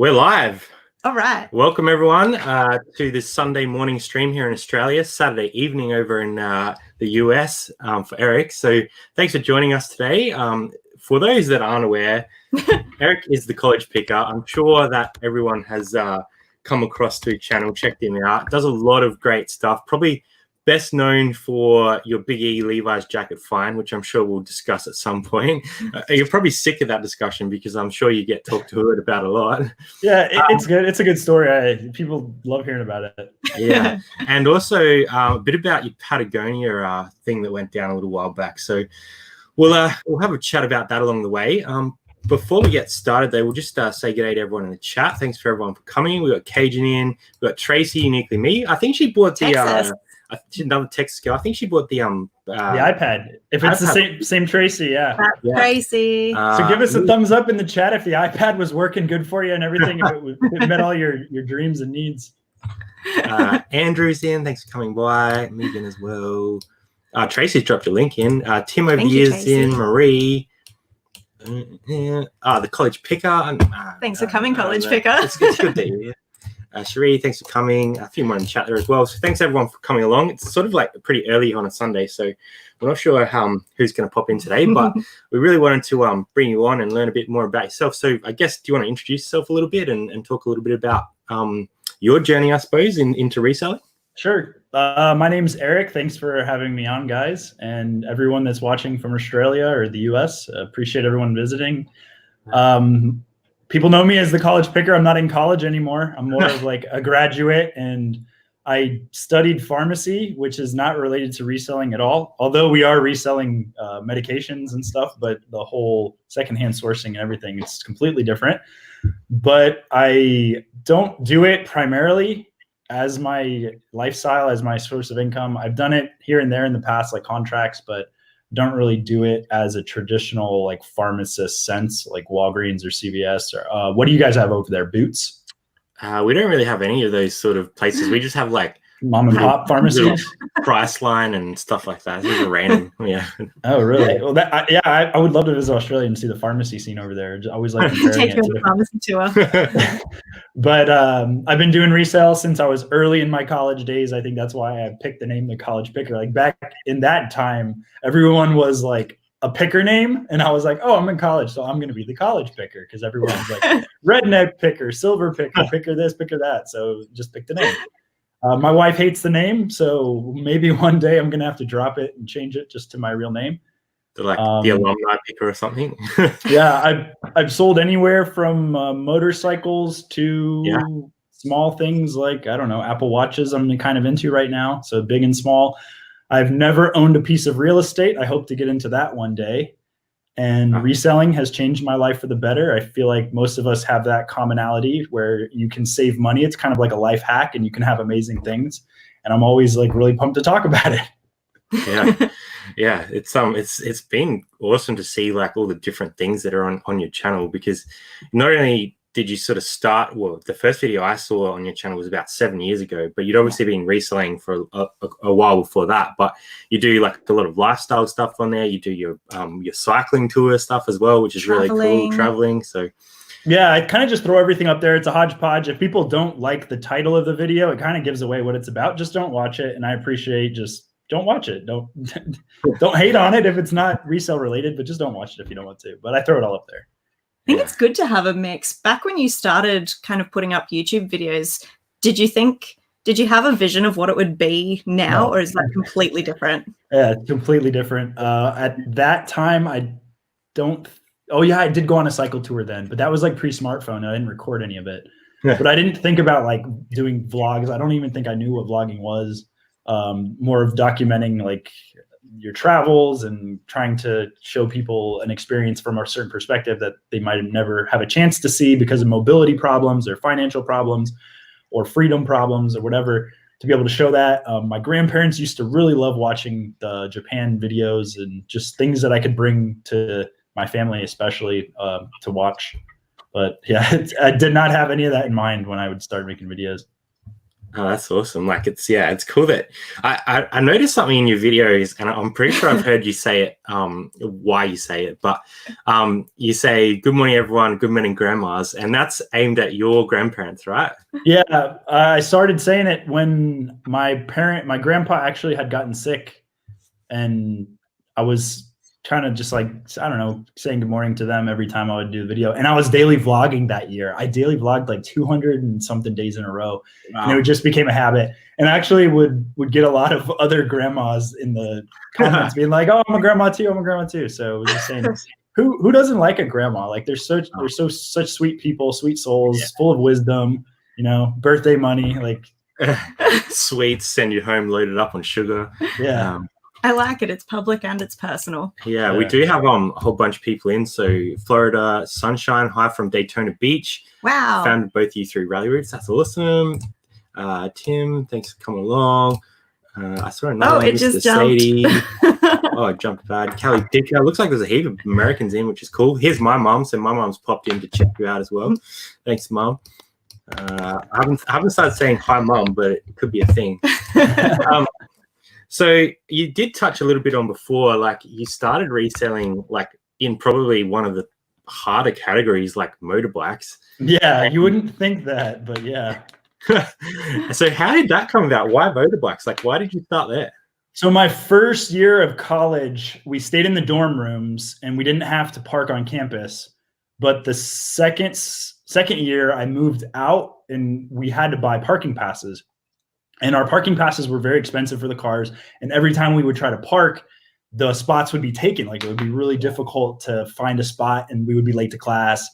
We're live. All right. Welcome everyone to this Sunday morning stream here in Australia, Saturday evening over in the US for Eric. So thanks for joining us today. For those that aren't aware, Eric is the College Picker. I'm sure that everyone has come across to his channel, checked him out. Does a lot of great stuff. Probably best known for your Big E Levi's jacket find, which I'm sure we'll discuss at some point. You're probably sick of that discussion because I'm sure you get talked to it about a lot. Yeah, it's good. It's a good story. People love hearing about it. Yeah, and also a bit about your Patagonia thing that went down a little while back. So we'll have a chat about that along the way. Before we get started, though, we'll just say good day to everyone in the chat. Thanks for everyone for coming. We got Cajun in. We got Tracy, uniquely me. I think she bought the another Texas girl. I think she bought the iPad. If it's the same Tracy, yeah. Tracy. So give us a thumbs up in the chat if the iPad was working good for you and everything. If it met all your dreams and needs. Andrew's in. Thanks for coming by. Megan as well. Tracy's dropped a link in. Tim over years in. Marie. The College Picker. Thanks for coming, College Picker. It's good to hear you. Cherie, thanks for coming. A few more in the chat there as well. So thanks everyone for coming along. It's sort of like pretty early on a Sunday, so we're not sure who's going to pop in today, but we really wanted to bring you on and learn a bit more about yourself. So I guess, do you want to introduce yourself a little bit and talk a little bit about your journey, I suppose, into reselling? Sure. My name's Eric. Thanks for having me on, guys, and everyone that's watching from Australia or the US. Appreciate everyone visiting. People know me as the College Picker. I'm not in college anymore. I'm more of like a graduate, and I studied pharmacy, which is not related to reselling at all. Although we are reselling medications and stuff, but the whole secondhand sourcing and everything is completely different. But I don't do it primarily as my lifestyle, as my source of income. I've done it here and there in the past, like contracts, but don't really do it as a traditional like pharmacist sense, like Walgreens or CVS. Or what do you guys have over there? Boots? We don't really have any of those sort of places. We just have like mom and pop pharmacies, Priceline and stuff like that. It's random. Yeah. Oh, really? Well, I would love to visit Australia and see the pharmacy scene over there. I always like comparing take you on a pharmacy tour. But I've been doing resale since I was early in my college days. I think that's why I picked the name The College Picker. Like back in that time, everyone was like a picker name, and I was like, oh, I'm in college, so I'm going to be the College Picker, because everyone's like redneck picker, silver picker, picker this, picker that. So just pick the name. My wife hates the name, so maybe one day I'm going to have to drop it and change it just to my real name. Like the alumni picker or something. Yeah, I've sold anywhere from motorcycles to small things like, I don't know, Apple Watches I'm kind of into right now, so big and small. I've never owned a piece of real estate. I hope to get into that one day. And reselling has changed my life for the better. I feel like most of us have that commonality where you can save money. It's kind of like a life hack, and you can have amazing things. And I'm always like really pumped to talk about it. Yeah, it's been awesome to see like all the different things that are on your channel, because not only did you sort of start, well, the first video I saw on your channel was about 7 years ago, but you'd obviously been reselling for a while before that. But you do like a lot of lifestyle stuff on there. You do your cycling tour stuff as well, which is really cool, traveling. So yeah, I kind of just throw everything up there. It's a hodgepodge. If people don't like the title of the video, it kind of gives away what it's about. Just don't watch it. And I appreciate don't watch it. Don't hate on it if it's not resale related, but just don't watch it if you don't want to. But I throw it all up there. I think it's good to have a mix. Back when you started kind of putting up YouTube videos, did you have a vision of what it would be now, or is that completely different? Yeah, it's completely different. At that time, I did go on a cycle tour then, but that was like pre-smartphone. I didn't record any of it. But I didn't think about like doing vlogs. I don't even think I knew what vlogging was. More of documenting like your travels and trying to show people an experience from a certain perspective that they might never have a chance to see because of mobility problems or financial problems or freedom problems or whatever, to be able to show that. My grandparents used to really love watching the Japan videos and just things that I could bring to my family, especially to watch. But yeah, I did not have any of that in mind when I would start making videos. Oh, that's awesome. Like it's cool that I noticed something in your videos, and I'm pretty sure I've heard you say it, why you say it, but you say, "Good morning, everyone, good morning, grandmas," and that's aimed at your grandparents, right? Yeah, I started saying it when my grandpa actually had gotten sick, and I was kind of just like, I don't know, saying good morning to them every time I would do the video. And I was daily vlogging that year. I daily vlogged like 200 and something days in a row. Wow. And it just became a habit. And I actually would get a lot of other grandmas in the comments being like, "Oh, I'm a grandma too. I'm a grandma too." So I was just saying, who doesn't like a grandma? Like they're such sweet people, sweet souls, full of wisdom, you know, birthday money, like sweets, send you home loaded up on sugar. Yeah. I like it. It's public and it's personal. Yeah, we do have a whole bunch of people in. So Florida Sunshine, hi from Daytona Beach. Wow. Found both you through Rally Routes. That's awesome. Tim, thanks for coming along. I saw another one, it Mr. just Sadie. It jumped bad. Kelly Dicker. Looks like there's a heap of Americans in, which is cool. Here's my mom. So my mom's popped in to check you out as well. Thanks, Mom. I haven't started saying hi, Mom, but it could be a thing. So you did touch a little bit on before, like you started reselling like in probably one of the harder categories like motorbikes. Yeah, you wouldn't think that, but yeah. So how did that come about? Why motorbikes? Like, why did you start there? So my first year of college, we stayed in the dorm rooms and we didn't have to park on campus. But the second year I moved out and we had to buy parking passes. And our parking passes were very expensive for the cars. And every time we would try to park, the spots would be taken. Like it would be really difficult to find a spot and we would be late to class.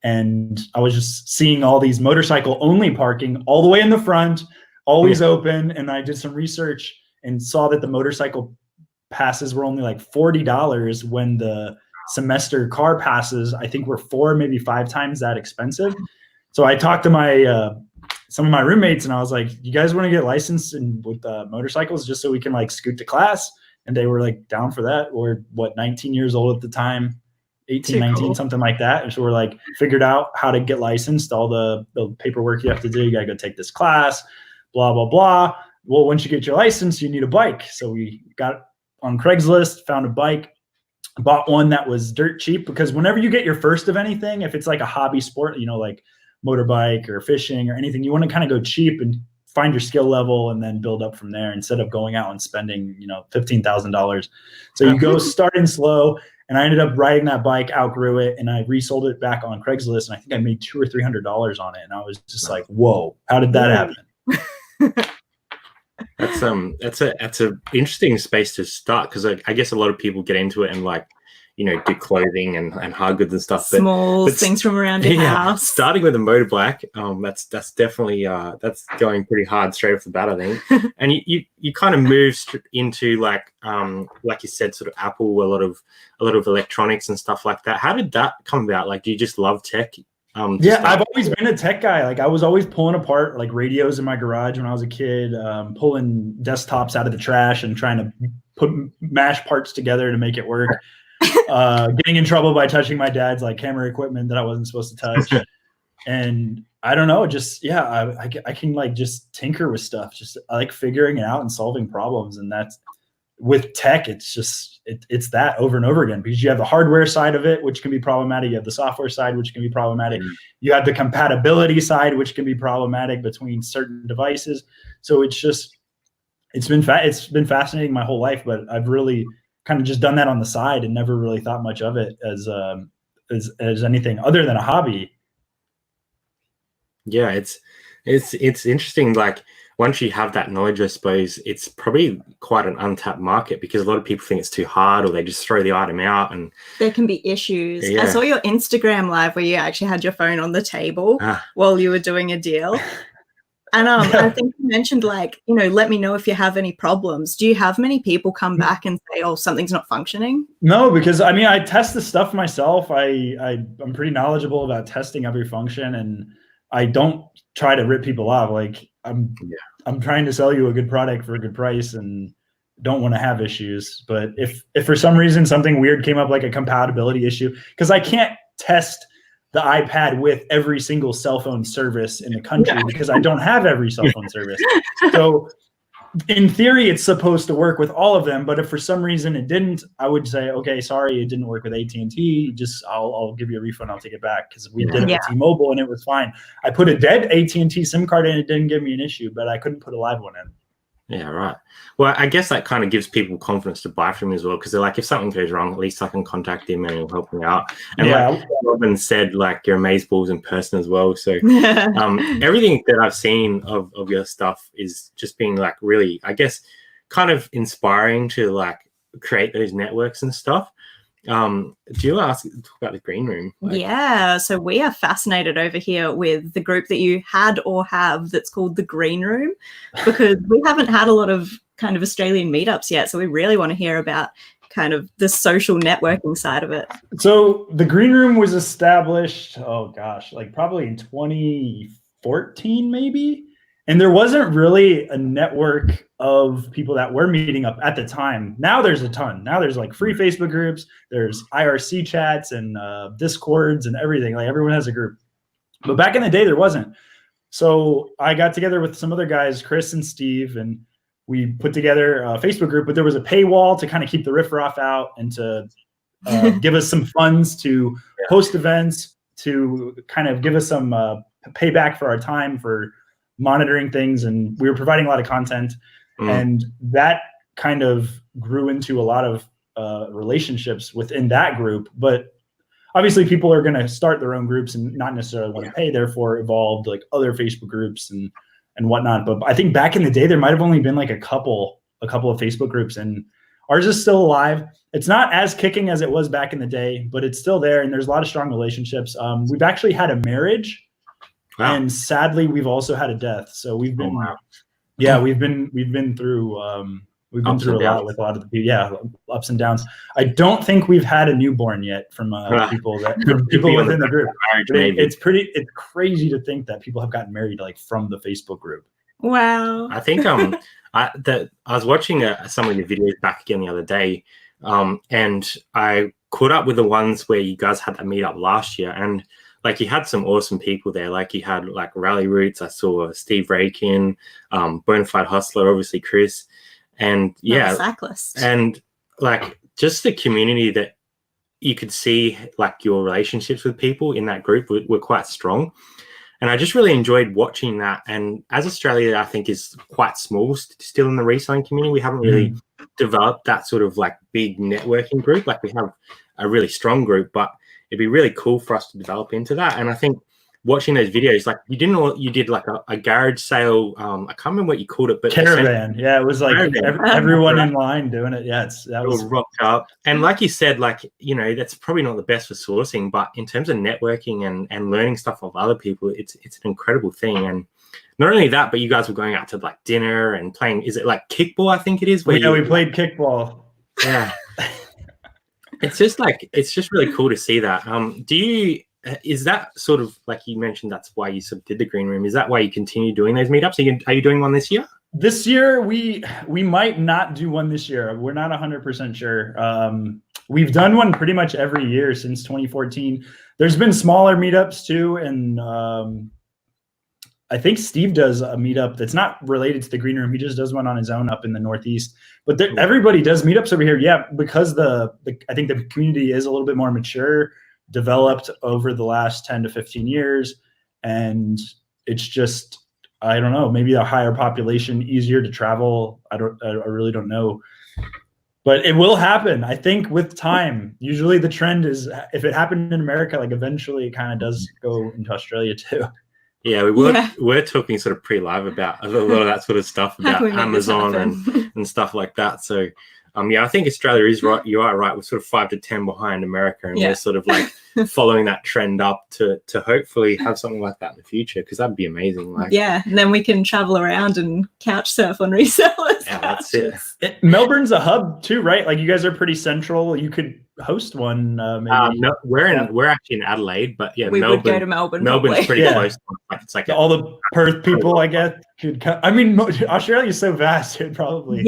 And I was just seeing all these motorcycle only parking all the way in the front, always open. And I did some research and saw that the motorcycle passes were only like $40 when the semester car passes, I think, were 4, maybe 5 times that expensive. So I talked to some of my roommates and I was like, "You guys want to get licensed with motorcycles just so we can like scoot to class?" And they were like down for that. We're 19 years old at the time, 18, 19, something like that. And so we're like figured out how to get licensed, all the paperwork you have to do. You got to go take this class, blah, blah, blah. Well, once you get your license, you need a bike. So we got on Craigslist, found a bike, bought one that was dirt cheap, because whenever you get your first of anything, if it's like a hobby sport, you know, like motorbike or fishing or anything, you want to kind of go cheap and find your skill level and then build up from there instead of going out and spending, you know, $15,000. So you go starting slow. And I ended up riding that bike, outgrew it, and I resold it back on Craigslist. And I think I made $200 or $300 on it. And I was just like, "Whoa, how did that happen?" That's a interesting space to start, because I guess a lot of people get into it and like, you know, do clothing and hard goods and stuff. But things from around your house. Starting with a motorbike, that's definitely that's going pretty hard straight off the bat, I think. And you kind of move into like you said, sort of Apple, a lot of electronics and stuff like that. How did that come about? Like, do you just love tech? I've always been a tech guy. Like I was always pulling apart like radios in my garage when I was a kid, pulling desktops out of the trash and trying to put mash parts together to make it work. Getting in trouble by touching my dad's like camera equipment that I wasn't supposed to touch. And I don't know, just, I can like just tinker with stuff. Just I like figuring it out and solving problems. And that's with tech. It's just, it's that over and over again, because you have the hardware side of it, which can be problematic. You have the software side, which can be problematic. You have the compatibility side, which can be problematic between certain devices. So it's just, it's been fascinating my whole life, but I've really kind of just done that on the side and never really thought much of it as anything other than a hobby. Yeah, it's interesting. Like once you have that knowledge, I suppose it's probably quite an untapped market, because a lot of people think it's too hard, or they just throw the item out, and there can be issues. I saw your Instagram live where you actually had your phone on the table while you were doing a deal. And I think you mentioned, like, you know, let me know if you have any problems. Do you have many people come back and say, "Oh, something's not functioning"? No, because I mean, I test the stuff myself. I'm pretty knowledgeable about testing every function, and I don't try to rip people off. Like I'm trying to sell you a good product for a good price and don't want to have issues. But if for some reason something weird came up, like a compatibility issue, because I can't test the iPad with every single cell phone service in the country because I don't have every cell phone service. So in theory, it's supposed to work with all of them. But if for some reason it didn't, I would say, okay, sorry, it didn't work with AT&T. Just I'll give you a refund. I'll take it back because we did it with T-Mobile and it was fine. I put a dead AT&T SIM card in. It didn't give me an issue, but I couldn't put a live one in. Yeah, right. Well, I guess that kind of gives people confidence to buy from him as well, because they're like, if something goes wrong, at least I can contact him and he'll help me out. And like Robin said, like, you're amazeballs in person as well. So everything that I've seen of your stuff is just being like really, I guess, kind of inspiring to like create those networks and stuff. Do you want to talk about the green room? Yeah, so we are fascinated over here with the group that you had or have that's called the green room, because we haven't had a lot of kind of Australian meetups yet. So we really want to hear about kind of the social networking side of it. So the green room was established, like probably in 2014, maybe. And there wasn't really a network of people that were meeting up at the time. Now there's a ton. Now there's like free Facebook groups, there's IRC chats and Discords and everything. Like everyone has a group. But back in the day, there wasn't. So I got together with some other guys, Chris and Steve, and we put together a Facebook group, but there was a paywall to kind of keep the riffraff out and to give us some funds to host events, to kind of give us some payback for our time for monitoring things. And we were providing a lot of content. And that kind of grew into a lot of relationships within that group. But obviously people are going to start their own groups and not necessarily want to pay, therefore evolved like other Facebook groups and whatnot. But I think back in the day, there might've only been like a couple of Facebook groups, and ours is still alive. It's not as kicking as it was back in the day, but it's still there. And there's a lot of strong relationships. We've actually had a marriage. Wow. And sadly, we've also had a death. So we've been, we've been through a lot with a lot of the people. Ups and downs. I don't think we've had a newborn yet from people within the group. It's crazy to think that people have gotten married like from the Facebook group. Wow. I think I was watching some of your videos back again the other day, and I caught up with the ones where you guys had that meetup last year, and like you had some awesome people there. Like you had like Rally Roots. I saw Steve Rakin, Bonafide Hustler, obviously Chris, and cyclists. And like just the community that you could see, like your relationships with people in that group were quite strong. And I just really enjoyed watching that. And as Australia, I think, is quite small still in the reselling community, we haven't really developed that sort of like big networking group. Like we have a really strong group, but it'd be really cool for us to develop into that. And I think watching those videos, like you did like a garage sale. I can't remember what you called it, but caravan. Yeah, it was like everyone in line doing it. Yeah, that was rocked up. And like you said, like, you know, that's probably not the best for sourcing, but in terms of networking and learning stuff of other people, it's an incredible thing. And not only that, but you guys were going out to like dinner and playing. Is it like kickball? I think it is. We played kickball. Yeah. It's just really cool to see that. Is that sort of, like you mentioned, that's why you sort of did the green room? Is that why you continue doing those meetups? Are you doing one this year? This year, we might not do one this year. We're not 100% sure. We've done one pretty much every year since 2014. There's been smaller meetups too. And I think Steve does a meetup that's not related to the green room. He just does one on his own up in the Northeast. But everybody does meetups over here. Yeah, because I think the community is a little bit more mature, developed over the last 10 to 15 years. And it's just, I don't know, maybe a higher population, easier to travel. I really don't know. But it will happen, I think, with time. Usually the trend is, if it happened in America, like eventually it kind of does go into Australia too. Yeah, we're talking sort of pre-live about a lot of that sort of stuff about Amazon and stuff like that. So, I think Australia is right. You are right. We're sort of 5 to 10 behind America, and we're sort of like following that trend up to hopefully have something like that in the future, because that'd be amazing. Like, and then we can travel around and couch surf on resellers. Yeah, that's it. Melbourne's a hub too, right? Like you guys are pretty central. You could host one. Maybe. No, we're actually in Adelaide, but we would go to Melbourne. Melbourne's pretty close. Like, it's like all the Perth people, I guess, could come. I mean, Australia's so vast, it probably.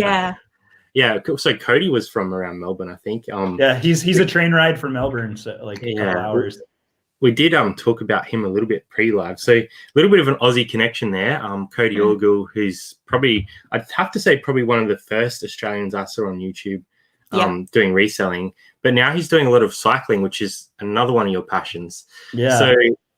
Yeah, so Cody was from around Melbourne, I think. He's a train ride from Melbourne, so like a couple hours. we did talk about him a little bit pre-live. So a little bit of an Aussie connection there. Cody Orgill, who's probably, I'd have to say, probably one of the first Australians I saw on YouTube doing reselling. But now he's doing a lot of cycling, which is another one of your passions. Yeah. So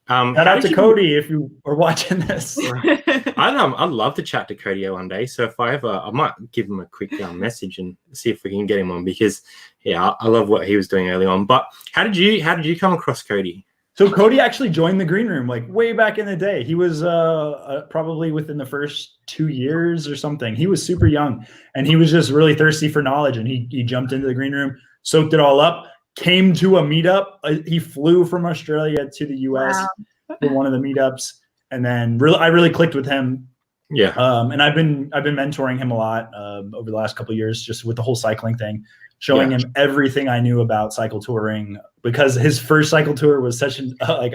shout out to Cody if you are watching this. I'd love to chat to Cody one day. So if I might give him a quick message and see if we can get him on, because I love what he was doing early on. But how did you come across Cody? So Cody actually joined the green room like way back in the day. He was probably within the first 2 years or something. He was super young and he was just really thirsty for knowledge, and he jumped into the green room, soaked it all up, came to a meetup. He flew from Australia to the US for one of the meetups, and then I really clicked with him. Yeah. And I've been mentoring him a lot over the last couple of years, just with the whole cycling thing, showing him everything I knew about cycle touring, because his first cycle tour was such a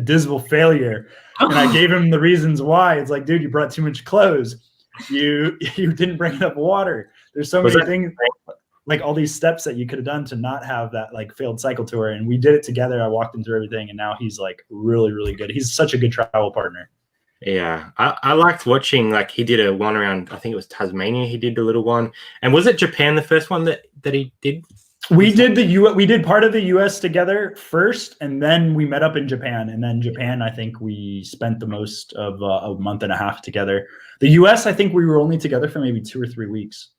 dismal failure. And I gave him the reasons why. It's like, dude, you brought too much clothes. You didn't bring enough water. There's so many things, like all these steps that you could have done to not have that like failed cycle tour. And we did it together. I walked him through everything, and now he's like really, really good. He's such a good travel partner. Yeah, I liked watching, like he did a one around, I think it was Tasmania. He did a little one. And was it Japan, the first one that he did? We did part of the US together first, and then we met up in Japan. And then Japan, I think we spent the most of a month and a half together. The US, I think we were only together for maybe 2 or 3 weeks.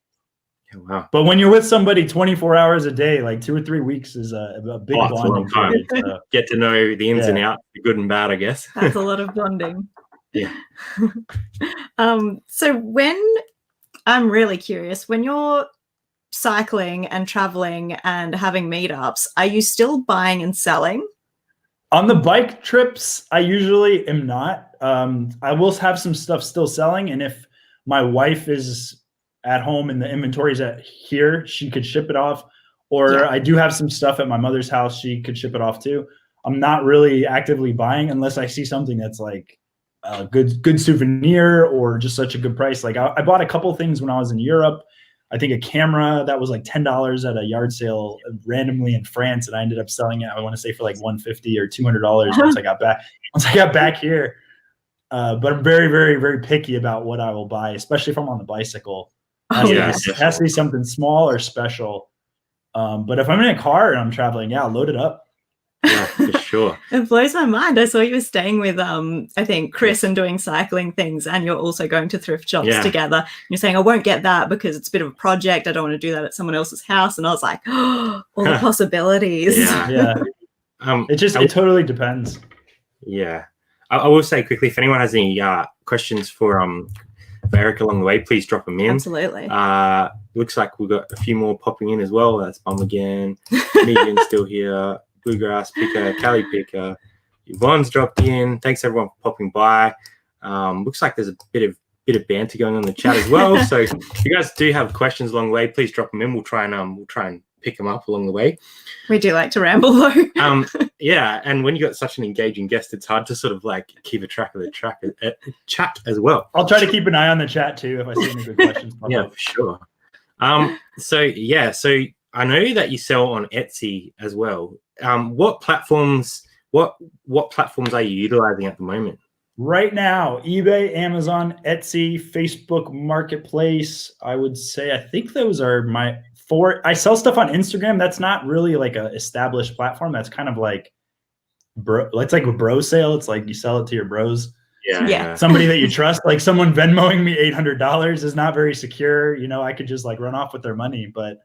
Yeah, wow. But when you're with somebody 24 hours a day, like 2 or 3 weeks is a big bonding period. Get to know the ins and outs, the good and bad, I guess. That's a lot of bonding. Yeah. So when, I'm really curious, when you're cycling and traveling and having meetups, are you still buying and selling? On the bike trips, I usually am not. I will have some stuff still selling, and if my wife is at home and the inventory's at here, she could ship it off. Or I do have some stuff at my mother's house, she could ship it off too. I'm not really actively buying unless I see something that's like a good souvenir or just such a good price. Like I bought a couple things when I was in Europe. I think a camera that was like $10 at a yard sale randomly in France, and I ended up selling it, I want to say, for like $150 or $200 once I got back here. But I'm very, very, very picky about what I will buy, especially if I'm on the bicycle. It has to be something small or special. But if I'm in a car and I'm traveling, load it up. Yeah, for sure. It blows my mind. I saw you were staying with I think Chris and doing cycling things, and you're also going to thrift shops together. And you're saying, I won't get that because it's a bit of a project. I don't want to do that at someone else's house. And I was like, all the possibilities. It totally depends. Yeah. I will say quickly, if anyone has any questions for Eric along the way, please drop them in. Absolutely. Looks like we've got a few more popping in as well. That's Bum again. Megan's still here. Bluegrass Picker, Cali Picker, Yvonne's dropped in. Thanks everyone for popping by. Looks like there's a bit of banter going on in the chat as well. So if you guys do have questions along the way, please drop them in. We'll try and pick them up along the way. We do like to ramble though. Yeah, and when you got such an engaging guest, it's hard to sort of like keep a track of the chat as well. I'll try to keep an eye on the chat too if I see any good questions. Yeah, for sure. So I know that you sell on Etsy as well. What platforms are you utilizing at the moment? Right now, eBay, Amazon, Etsy, Facebook Marketplace. I would say, I think those are my 4. I sell stuff on Instagram. That's not really like a established platform. That's kind of like it's like a bro sale. It's like you sell it to your bros. Yeah. Somebody that you trust, like someone Venmoing me $800 is not very secure. You know, I could just like run off with their money, but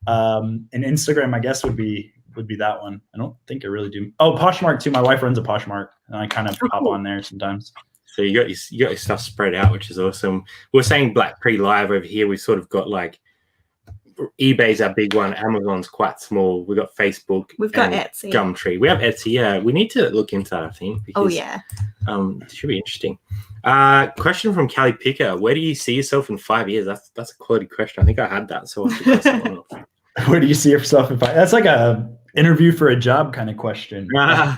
and Instagram, I guess, would be that one. I don't think I really do. Oh, Poshmark too. My wife runs a Poshmark, and I kind of hop on there sometimes. So you got your stuff spread out, which is awesome. We're saying Black pre-live over here. We sort of got like eBay's our big one. Amazon's quite small. We've got Facebook. We've got Etsy. Gumtree. We have Etsy. Yeah, we need to look into that, I think. Because, it should be interesting. Question from Cali Picker. Where do you see yourself in 5 years? That's a quality question. I think I had that, so I'll have to pass that one off. Where do you see yourself in 5? That's like a interview for a job kind of question. I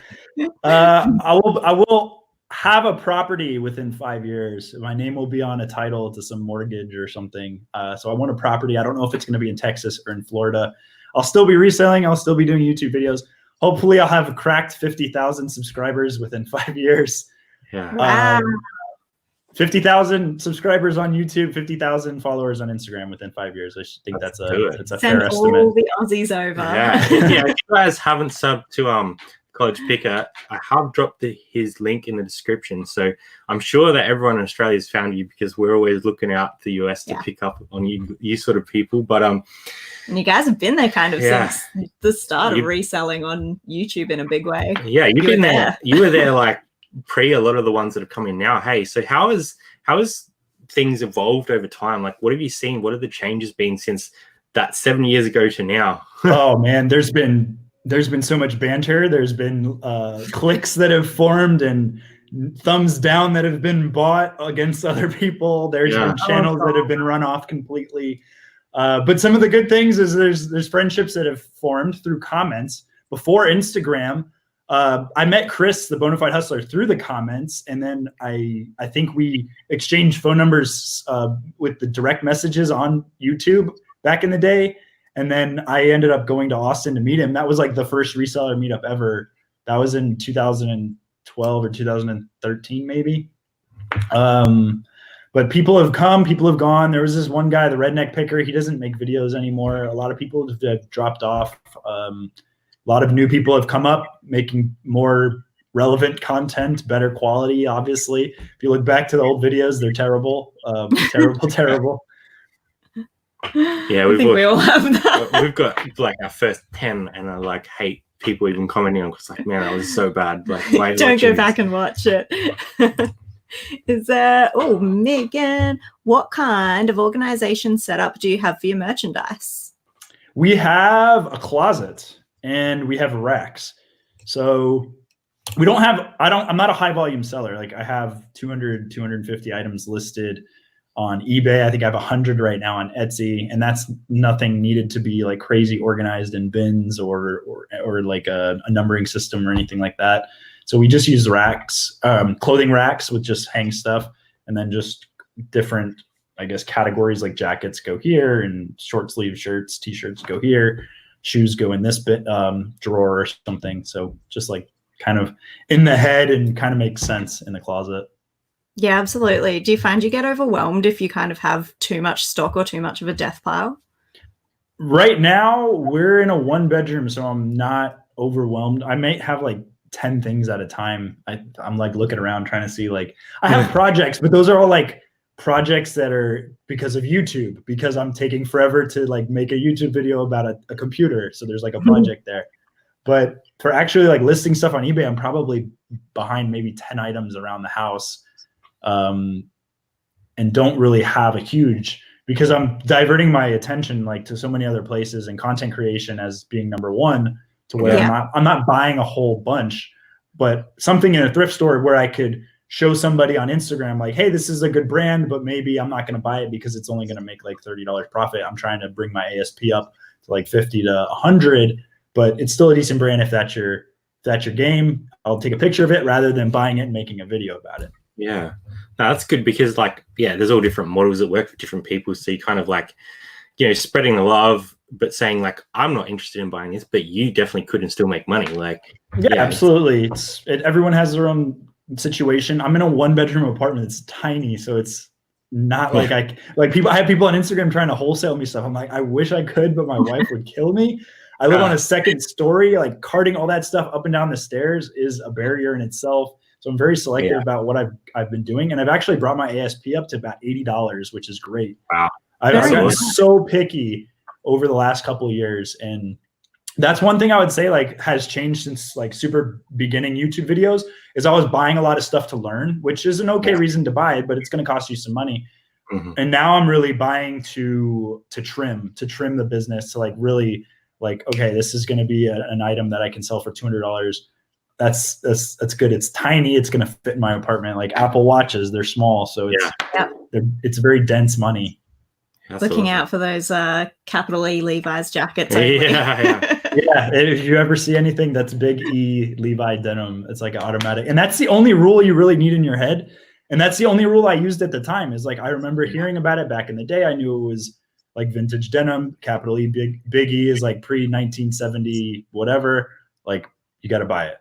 will have a property within 5 years. My name will be on a title to some mortgage or something. So I want a property. I don't know if it's going to be in Texas or in Florida. I'll still be reselling. I'll still be doing YouTube videos. Hopefully I'll have cracked 50,000 subscribers within 5 years. Yeah. Wow. 50,000 subscribers on YouTube, 50,000 followers on Instagram within 5 years. I think that's a Send fair estimate. all the Aussies over. Yeah. Yeah. If you guys haven't subbed to College Picker, I have dropped his link in the description. So I'm sure that everyone in Australia has found you, because we're always looking out to the US to pick up on you sort of people. But and you guys have been there kind of since the start of reselling on YouTube in a big way. Yeah, you've been there. You were there like pre a lot of the ones that have come in now. Hey, so how has things evolved over time? Like, what have you seen? What have the changes been since that 7 years ago to now? Oh man, there's been so much banter. There's been cliques that have formed and thumbs down that have been bought against other people. There's been channels that have been run off completely. But some of the good things is there's friendships that have formed through comments. Before Instagram, I met Chris, the Bonafide Hustler, through the comments, and then I think we exchanged phone numbers with the direct messages on YouTube back in the day. And then I ended up going to Austin to meet him. That was like the first reseller meetup ever. That was in 2012 or 2013 maybe. But people have come, people have gone. There was this one guy, the Redneck Picker. He doesn't make videos anymore. A lot of people have dropped off. A lot of new people have come up making more relevant content, better quality, obviously. If you look back to the old videos, they're terrible, terrible. Yeah, we all have that. We've got like our first 10, and I like hate people even commenting on, because like, man, that was so bad. Like, don't go back and watch it. Is there, Megan, what kind of organization setup do you have for your merchandise? We have a closet and we have racks. So we don't have, I'm not a high volume seller. Like I have 200, 250 items listed on eBay. I think I have 100 right now on Etsy, and that's nothing needed to be like crazy organized in bins or like a numbering system or anything like that. So we just use racks, clothing racks with just hang stuff, and then just different, I guess, categories like jackets go here, and short sleeve shirts, t-shirts go here, shoes go in this bit drawer or something. So just like kind of in the head and kind of makes sense in the closet. Yeah, absolutely. Do you find you get overwhelmed if you kind of have too much stock or too much of a death pile? Right now, we're in a 1-bedroom, so I'm not overwhelmed. I may have like 10 things at a time. I'm like looking around trying to see, like, I have projects, but those are all like projects that are because of YouTube, because I'm taking forever to like make a YouTube video about a computer. So there's like a project there. But for actually like listing stuff on eBay, I'm probably behind maybe 10 items around the house. And don't really have a huge, because I'm diverting my attention like to so many other places, and content creation as being number one, to where I'm not buying a whole bunch, but something in a thrift store where I could show somebody on Instagram like, hey, this is a good brand, but maybe I'm not going to buy it because it's only going to make like $30 profit. I'm trying to bring my ASP up to like 50 to 100, but it's still a decent brand. If that's your game, I'll take a picture of it rather than buying it and making a video about it. Yeah, no, that's good, because like, yeah, there's all different models that work for different people. So you kind of like, you know, spreading the love, but saying like, I'm not interested in buying this, but you definitely could and still make money. Like, yeah, absolutely. Everyone has their own situation. I'm in a 1-bedroom apartment. It's tiny, so it's not like I have people on Instagram trying to wholesale me stuff. I'm like, I wish I could, but my wife would kill me. I live on a second story. Like carting all that stuff up and down the stairs is a barrier in itself. So I'm very selective about what I've been doing, and I've actually brought my ASP up to about $80, which is great. Wow, I've gotten so picky over the last couple of years, and that's one thing I would say like has changed since like super beginning YouTube videos. Is I was buying a lot of stuff to learn, which is an okay reason to buy it, but it's going to cost you some money. And now I'm really buying to trim the business, to like really like, okay, this is going to be an item that I can sell for $200. That's good. It's tiny. It's going to fit in my apartment. Like Apple Watches, they're small, so it's very dense money. That's looking out for those capital E Levi's jackets. Yeah. If you ever see anything that's big E Levi denim, it's like an automatic. And that's the only rule you really need in your head. And that's the only rule I used at the time. Is like, I remember hearing about it back in the day. I knew it was like vintage denim. Capital E, big E is like pre-1970 whatever. like you got to buy it.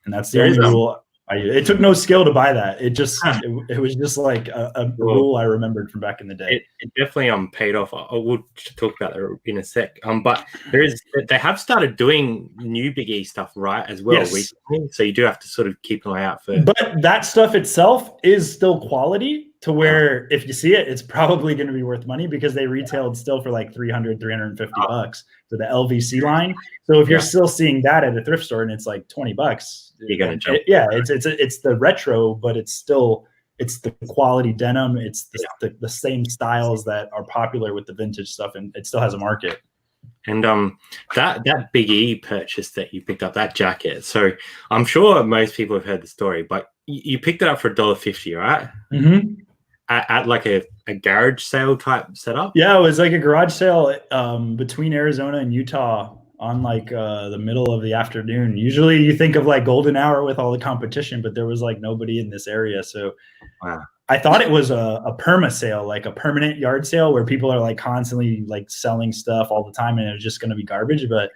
And that's the only rule. It took no skill to buy that. It just it was just like a rule I remembered from back in the day. It definitely paid off. We'll talk about that in a sec. But they have started doing new Big E stuff right as well recently. So you do have to sort of keep an eye out for. But that stuff itself is still quality to where if you see it, it's probably going to be worth money because they retailed still for like $300, $350 for the LVC line. So if you're still seeing that at a thrift store and it's like $20, you're gonna jump. It's the retro, but it's the quality denim. It's the same styles that are popular with the vintage stuff, and it still has a market. And that Big E purchase that you picked up, that jacket. So I'm sure most people have heard the story, but you picked it up for $1.50, right? Mm-hmm. At like a garage sale type setup. Yeah, it was like a garage sale between Arizona and Utah on like the middle of the afternoon. Usually you think of like golden hour with all the competition, but there was like nobody in this area. So I thought it was a perma sale, like a permanent yard sale where people are like constantly like selling stuff all the time and it was just going to be garbage. But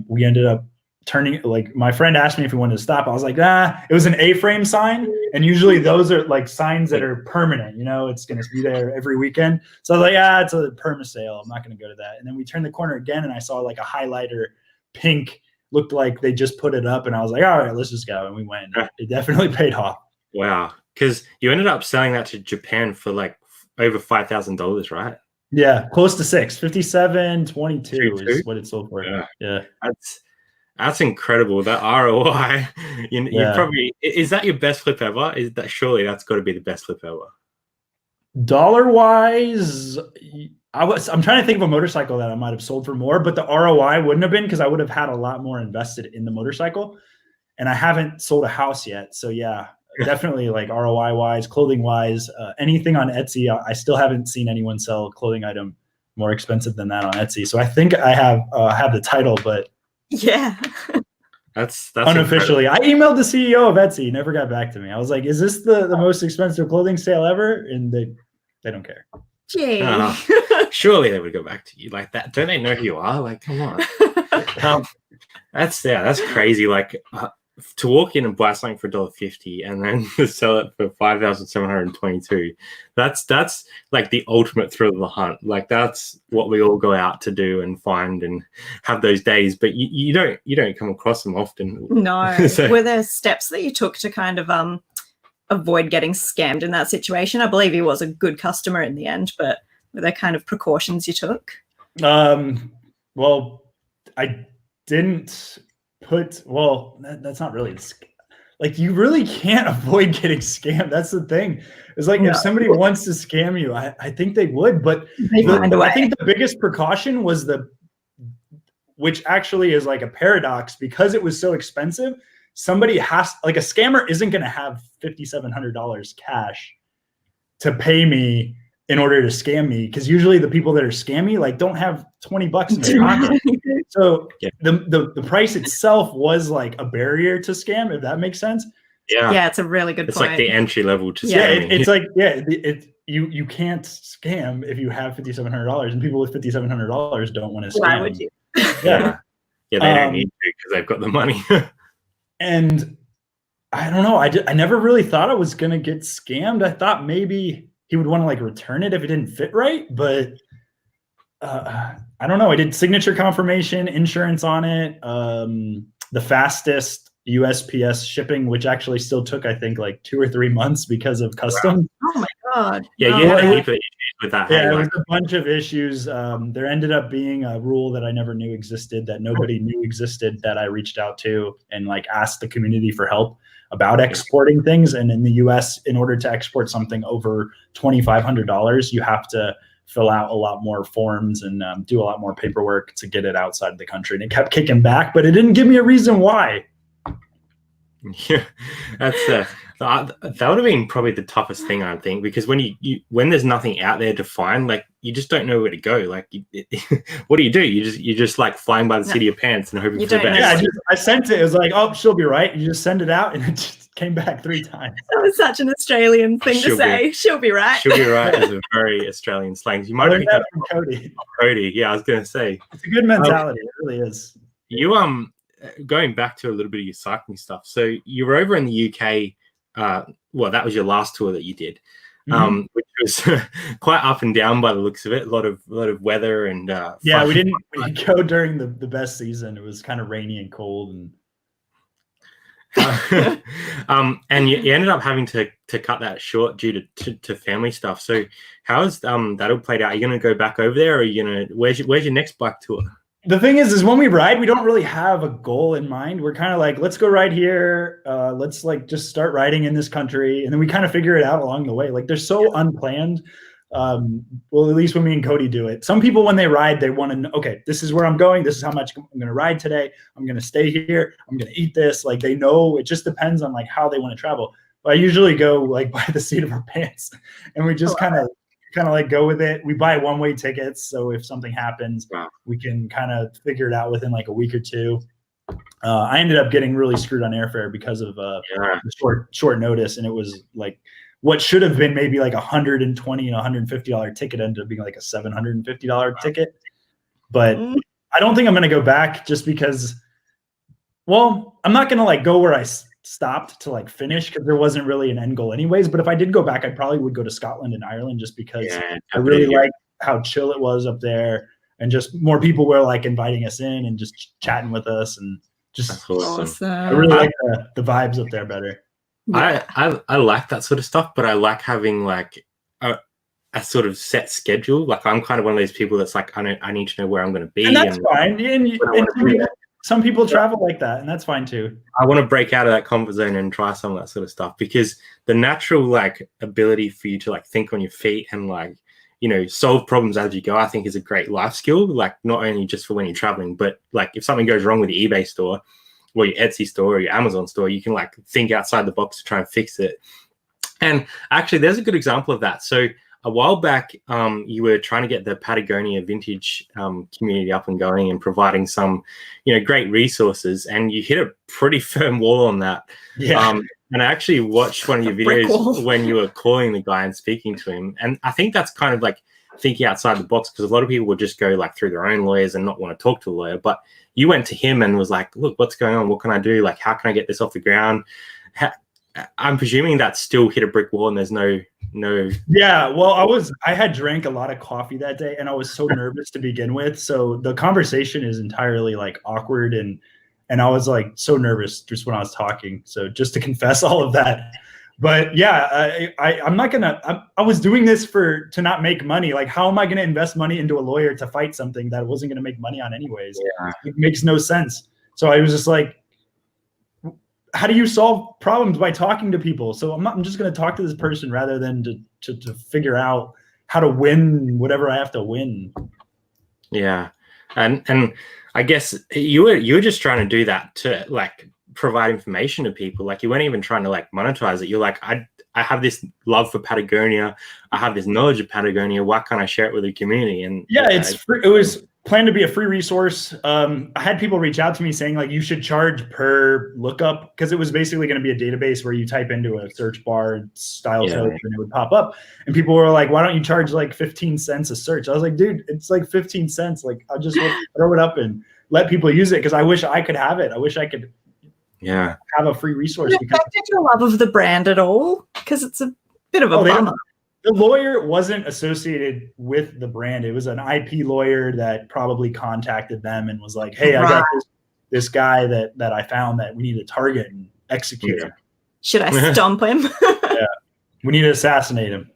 we ended up turning, like my friend asked me if we wanted to stop. I was like, it was an A-frame sign. And usually those are like signs that are permanent, it's going to be there every weekend. So I was like, it's a perma sale. I'm not going to go to that. And then we turned the corner again and I saw like a highlighter pink, looked like they just put it up. And I was like, all right, let's just go. And we went. It definitely paid off. Wow. Because you ended up selling that to Japan for like over $5,000, right? Yeah, close to $6,572 is what it sold for. Yeah. That's incredible. That ROI. You probably, is that your best flip ever? Surely that's got to be the best flip ever. Dollar wise, I'm trying to think of a motorcycle that I might have sold for more, but the ROI wouldn't have been because I would have had a lot more invested in the motorcycle, and I haven't sold a house yet. So yeah, definitely like ROI wise, clothing wise, anything on Etsy. I still haven't seen anyone sell a clothing item more expensive than that on Etsy. So I think I have the title, but. Yeah. That's unofficially. Incredible. I emailed the CEO of Etsy. He never got back to me. I was like, is this the most expensive clothing sale ever? And they don't care. Gee. Surely they would go back to you like that. Don't they know who you are? Like, come on. That's crazy. Like to walk in and buy something for $1.50 and then to sell it for $5,722. That's like the ultimate thrill of the hunt. Like that's what we all go out to do and find and have those days. But you don't come across them often. No. So, were there steps that you took to kind of avoid getting scammed in that situation? I believe he was a good customer in the end, but were there kind of precautions you took? Well, I didn't put, that's not really, like you really can't avoid getting scammed. That's the thing. It's like if somebody wants to scam you, I think they would, but I think the biggest precaution was which actually is like a paradox because it was so expensive. Somebody has, like a scammer isn't going to have $5,700 cash to pay me in order to scam me, because usually the people that are scammy like don't have $20 in their pocket. So the price itself was like a barrier to scam, if that makes sense. Yeah, it's a really good point. It's like the entry level to scamming. It's like you can't scam if you have $5,700, and people with $5,700 don't want to scam. Why would you? Yeah, they don't need to because they've got the money. And I don't know. I never really thought I was gonna get scammed. I thought maybe he would want to like return it if it didn't fit right, but I don't know. I did signature confirmation, insurance on it, the fastest USPS shipping, which actually still took, I think, like 2 or 3 months because of customs. Wow. Oh my God. Yeah, you had a heap of issues with that. Yeah, there was a bunch of issues. There ended up being a rule that I never knew existed, that nobody knew existed, that I reached out to and like asked the community for help about exporting things. And in the US, in order to export something over $2,500, you have to fill out a lot more forms and do a lot more paperwork to get it outside the country. And it kept kicking back, but it didn't give me a reason why. Yeah, that would have been probably the toughest thing, I think, because when when there's nothing out there to find, like you just don't know where to go. Like, what do? You just like flying by the seat of your pants and hoping for the best. Yeah, I sent it. It was like, oh, she'll be right. You just send it out, and it just came back 3 times. That was such an Australian thing to say. She'll be right. She'll be right is a very Australian slang. You might pick that from Cody. Cody, yeah, I was gonna say it's a good mentality. It really is. You going back to a little bit of your cycling stuff. So you were over in the UK. Well, that was your last tour that you did, which was quite up and down by the looks of it. A lot of weather and yeah, we didn't go during the best season. It was kind of rainy and cold, and and you ended up having to cut that short due to family stuff. So how's that all played out? Are you going to go back over there, or are you going to where's your next bike tour? The thing is when we ride, we don't really have a goal in mind. We're kind of like, let's go ride here. Let's like just start riding in this country. And then we kind of figure it out along the way. Like they're so unplanned. Well, at least when me and Cody do it. Some people, when they ride, they want to know, okay, this is where I'm going. This is how much I'm going to ride today. I'm going to stay here. I'm going to eat this. Like they know, it just depends on like how they want to travel. But I usually go like by the seat of our pants, and we just kind of like go with it. We buy one-way tickets, so if something happens, we can kind of figure it out within like a week or two. I ended up getting really screwed on airfare because of the short notice, and it was like what should have been maybe like $120 and $150 ticket ended up being like a $750 ticket. But I don't think I'm going to go back just because, well, I'm not going to like go where I stopped to like finish because there wasn't really an end goal anyways. But if I did go back, I probably would go to Scotland and Ireland just because I really like how chill it was up there, and just more people were like inviting us in and just chatting with us, and just awesome. I really like the vibes up there better. I like that sort of stuff, but I like having like a sort of set schedule. Like I'm kind of one of those people that's like, I need to know where I'm going to be, and that's fine. And some people travel like that, and that's fine too. I want to break out of that comfort zone and try some of that sort of stuff, because the natural like ability for you to like think on your feet and like, you know, solve problems as you go, I think is a great life skill. Like not only just for when you're traveling, but like if something goes wrong with your eBay store or your Etsy store or your Amazon store, you can like think outside the box to try and fix it. And actually there's a good example of that. So a while back, you were trying to get the Patagonia vintage community up and going and providing some, you know, great resources, and you hit a pretty firm wall on that. Yeah. And I actually watched one of your videos when you were calling the guy and speaking to him. And I think that's kind of like thinking outside the box, because a lot of people would just go like through their own lawyers and not want to talk to a lawyer. But you went to him and was like, look, what's going on? What can I do? Like, how can I get this off the ground? I'm presuming that still hit a brick wall and there's no. Yeah, well, I had drank a lot of coffee that day, and I was so nervous to begin with. So the conversation is entirely like awkward, and I was like so nervous just when I was talking. So just to confess all of that. But yeah, I'm not gonna. I was doing this to not make money. Like, how am I gonna invest money into a lawyer to fight something that I wasn't gonna make money on anyways? Yeah. It makes no sense. So I was just like, how do you solve problems? By talking to people. So I'm just going to talk to this person rather than to figure out how to win whatever I have to win. Yeah. And I guess you were just trying to do that to like provide information to people. Like you weren't even trying to like monetize it. You're like, I have this love for Patagonia. I have this knowledge of Patagonia. Why can't I share it with the community? And yeah, it was planned to be a free resource. I had people reach out to me saying like, you should charge per lookup, because it was basically going to be a database where you type into a search bar style search and it would pop up. And people were like, why don't you charge like 15 cents a search? I was like, dude, it's like 15 cents. Like I'll just throw it up and let people use it, because I wish I could have it. I wish I could have a free resource. Did it affect your love of the brand at all? Because it's a bit of a bummer. The lawyer wasn't associated with the brand. It was an IP lawyer that probably contacted them and was like, hey, I got this guy that I found that we need to target and execute. Yeah. Should I stomp him? Yeah. We need to assassinate him.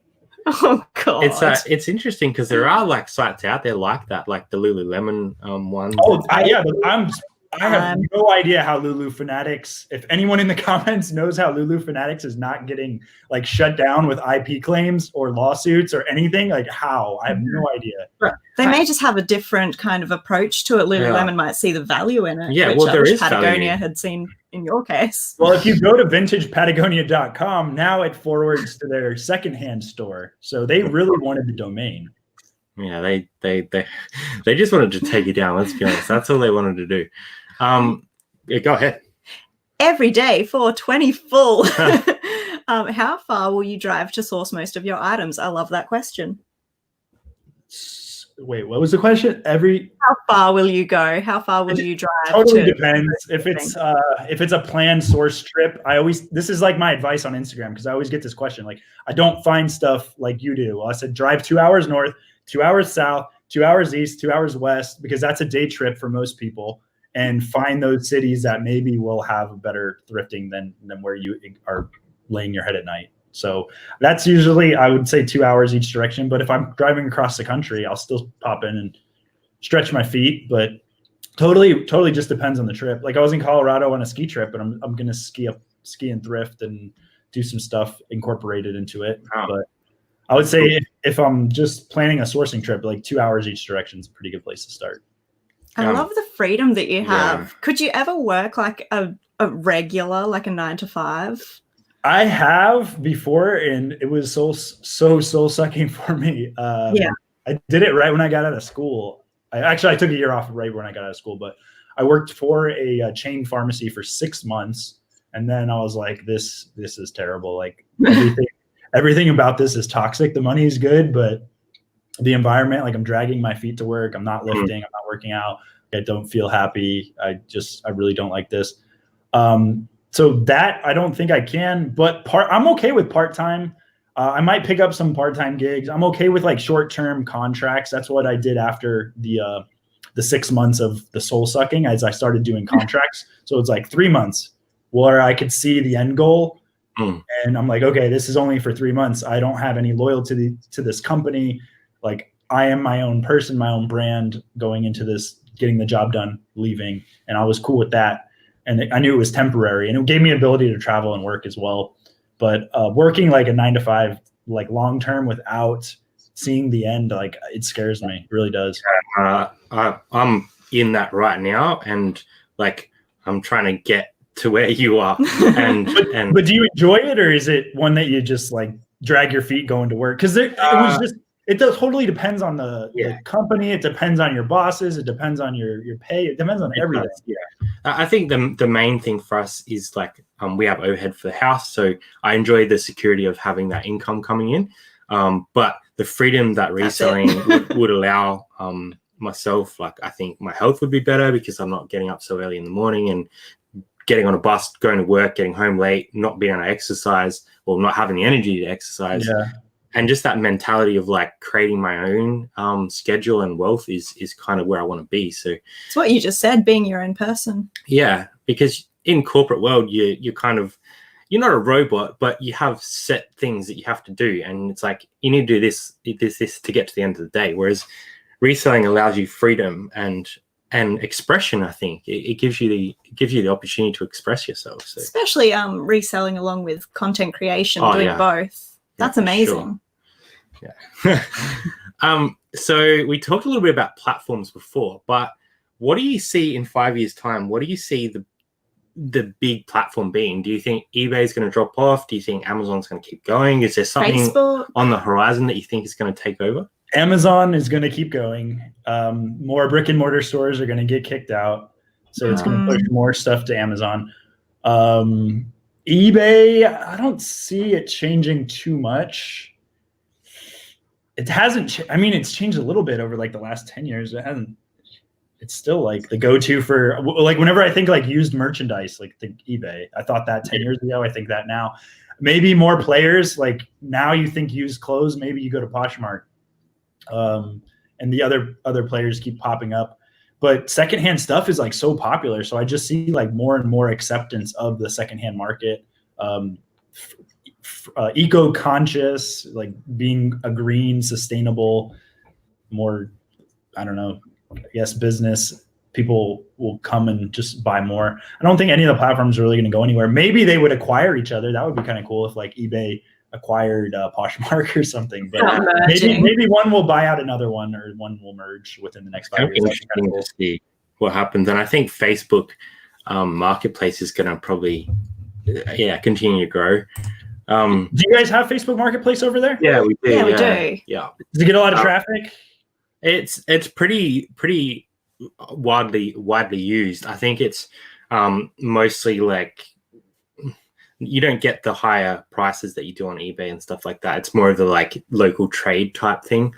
Oh, God. It's interesting because there are like sites out there like that, like the Lululemon one. Oh, I have no idea how Lulu Fanatics, if anyone in the comments knows how Lulu Fanatics is not getting like shut down with IP claims or lawsuits or anything, like how? I have no idea. They may just have a different kind of approach to it. Lululemon might see the value in it, which there is Patagonia had seen in your case. Well, if you go to vintagepatagonia.com, now it forwards to their secondhand store. So they really wanted the domain. Yeah, they just wanted to take you down. Let's be honest. That's all they wanted to do. Go ahead. Every day for 20 full. How far will you drive to source most of your items? I love that question. Wait, what was the question? How far will you go? How far will you drive? Totally depends. If it's a planned source trip, this is like my advice on Instagram, because I always get this question. Like, I don't find stuff like you do. I said drive 2 hours north, 2 hours south, 2 hours east, 2 hours west, because that's a day trip for most people, and find those cities that maybe will have a better thrifting than where you are laying your head at night. So that's usually, I would say, 2 hours each direction. But if I'm driving across the country, I'll still pop in and stretch my feet. But totally just depends on the trip. Like, I was in Colorado on a ski trip, but I'm going to ski and thrift and do some stuff incorporated into it. Wow. But I would say if I'm just planning a sourcing trip, like 2 hours each direction is a pretty good place to start. I love the freedom that you have. Yeah. Could you ever work like a regular, like a 9 to 5? I have before, and it was so soul sucking for me. Yeah. I did it right when I got out of school. I took a year off right when I got out of school, but I worked for a chain pharmacy for 6 months, and then I was like, this is terrible. Like, everything about this is toxic. The money is good, but the environment, like, I'm dragging my feet to work. I'm not lifting. I'm not working out. I don't feel happy. I really don't like this. So that I don't think I can, but I'm okay with part-time. I might pick up some part-time gigs. I'm okay with like short-term contracts. That's what I did after the 6 months of the soul sucking, as I started doing contracts. So it's like 3 months where I could see the end goal. And I'm like, okay, this is only for 3 months. I don't have any loyalty to this company. Like, I am my own person, my own brand, going into this, getting the job done, leaving. And I was cool with that. And I knew it was temporary, and it gave me ability to travel and work as well. But working like a 9 to 5, like long-term without seeing the end, like, it scares me. It really does. I'm in that right now, and like, I'm trying to get to where you are. But do you enjoy it, or is it one that you just like drag your feet going to work? Because it totally depends on the company. It depends on your bosses. It depends on your pay. It depends on everything. Yeah. I think the main thing for us is like, we have overhead for the house. So I enjoy the security of having that income coming in. But the freedom that reselling would allow myself, like, I think my health would be better because I'm not getting up so early in the morning and getting on a bus, going to work, getting home late, not being able to exercise, or not having the energy to exercise. Yeah. And just that mentality of like creating my own schedule and wealth is kind of where I want to be. So it's what you just said, being your own person. Yeah, because in corporate world, you're not a robot, but you have set things that you have to do, and it's like, you need to do this to get to the end of the day. Whereas reselling allows you freedom and expression. I think it gives you the opportunity to express yourself. So. Especially reselling along with content creation, doing both. That's amazing. Sure. Yeah. So we talked a little bit about platforms before, but what do you see in 5 years' time? What do you see the big platform being? Do you think eBay is going to drop off? Do you think Amazon's going to keep going? Is there something Facebook on the horizon that you think is going to take over? Amazon is going to keep going. More brick and mortar stores are going to get kicked out. So it's going to push more stuff to Amazon. eBay, I don't see it changing too much. It hasn't. It's changed a little bit over like the last 10 years. It hasn't. It's still like the go-to for like whenever I think like used merchandise, like think eBay. I thought that 10 years ago. I think that now. Maybe more players. Like now, you think used clothes. Maybe you go to Poshmark, and the other players keep popping up. But secondhand stuff is like so popular. So I just see like more and more acceptance of the secondhand market. Eco-conscious, like being a green, sustainable, more, I don't know, I guess business people will come and just buy more. I don't think any of the platforms are really going to go anywhere. Maybe they would acquire each other. That would be kind of cool if like eBay acquired Poshmark or something. But maybe one will buy out another one, or one will merge within the next 5 years. Interesting to see what happens. And I think Facebook Marketplace is going to probably continue to grow. Do you guys have Facebook Marketplace over there? Yeah, we do. Yeah, we do. Yeah. Does it get a lot of traffic? It's pretty widely used. I think it's mostly like, you don't get the higher prices that you do on eBay and stuff like that. It's more of the like local trade type thing.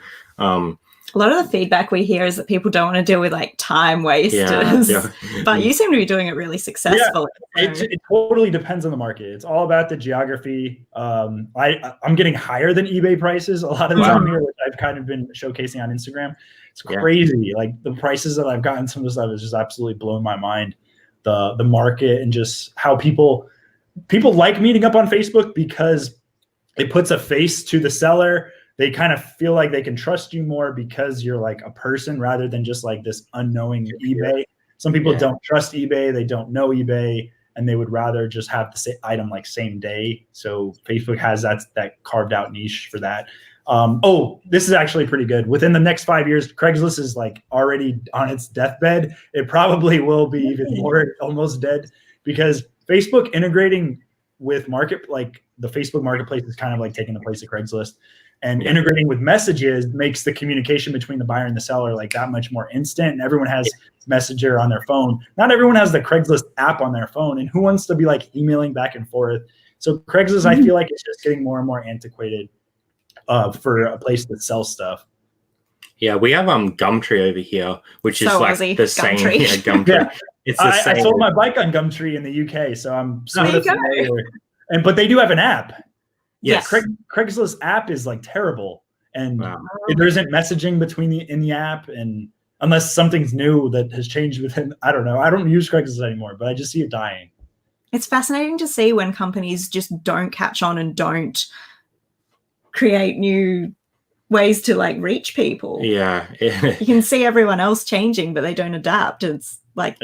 A lot of the feedback we hear is that people don't want to deal with like time wasters, but you seem to be doing it really successfully. Yeah, it totally depends on the market. It's all about the geography. I'm getting higher than eBay prices a lot of the time here, which I've kind of been showcasing on Instagram. It's crazy. Like the prices that I've gotten, some of the stuff is just absolutely blowing my mind. The market and just how people like meeting up on Facebook because it puts a face to the seller. They kind of feel like they can trust you more because you're like a person rather than just like this unknowing eBay. Some people don't trust eBay. They don't know eBay and they would rather just have the same item like same day. So Facebook has that carved out niche for that. This is actually pretty good. Within the next 5 years, Craigslist is like already on its deathbed. It probably will be even more almost dead because Facebook integrating with the Facebook marketplace is kind of like taking the place of Craigslist. And integrating with messages makes the communication between the buyer and the seller like that much more instant. And everyone has Messenger on their phone. Not everyone has the Craigslist app on their phone. And who wants to be like emailing back and forth? So Craigslist, I feel like it's just getting more and more antiquated for a place that sells stuff. Yeah, we have Gumtree over here, which is like Aussie, the same. Gumtree. Yeah, Gumtree. It's the same. I sold my bike on Gumtree in the UK, so I'm sort of familiar. But they do have an app. Yes. Craigslist app is like terrible, and there isn't messaging in the app, and unless something's new that has changed within, I don't know. I don't use Craigslist anymore, but I just see it dying. It's fascinating to see when companies just don't catch on and don't create new ways to like reach people. Yeah. You can see everyone else changing, but they don't adapt. It's like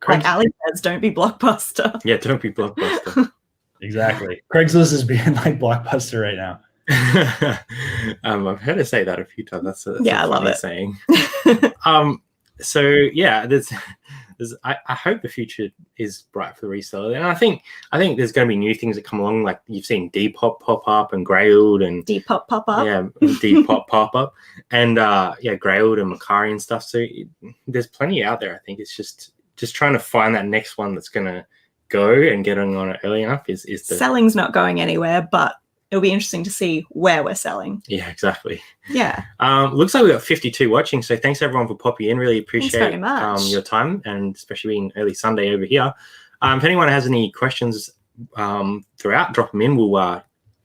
like Ali says, don't be Blockbuster. Yeah, don't be Blockbuster. Exactly. Craigslist is being like Blockbuster right now. I've heard her say that a few times. That's I love it. Saying. So yeah, I hope the future is bright for the reseller, and I think there's going to be new things that come along. Like you've seen Depop pop up and Grailed and Depop pop up. Yeah, Depop pop up and Grailed and Macari and stuff. So there's plenty out there. I think it's just trying to find that next one that's going to go and getting on it early enough is the selling's not going anywhere, but it'll be interesting to see where we're selling. Yeah, exactly. Yeah. Looks like we got 52 watching, so thanks everyone for popping in. Really appreciate your time, and especially being early Sunday over here. If anyone has any questions throughout, drop them in. We'll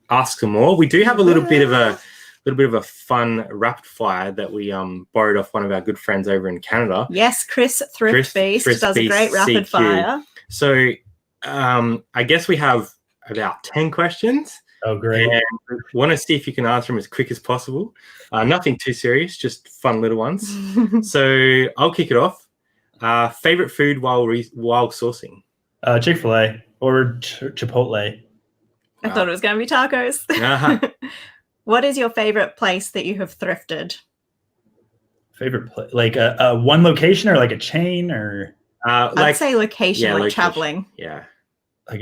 ask some more. We do have a little bit of a fun rapid fire that we borrowed off one of our good friends over in Canada. Yes, Chris Thrift does a great rapid fire. So I guess we have about 10 questions. Oh, great. And want to see if you can answer them as quick as possible. Nothing too serious, just fun little ones. So I'll kick it off. Favorite food while sourcing? Chick-fil-A or Chipotle. I thought it was going to be tacos. What is your favorite place that you have thrifted? Favorite place? Like a one location or like a chain or? I'd say location, like traveling. Yeah. Like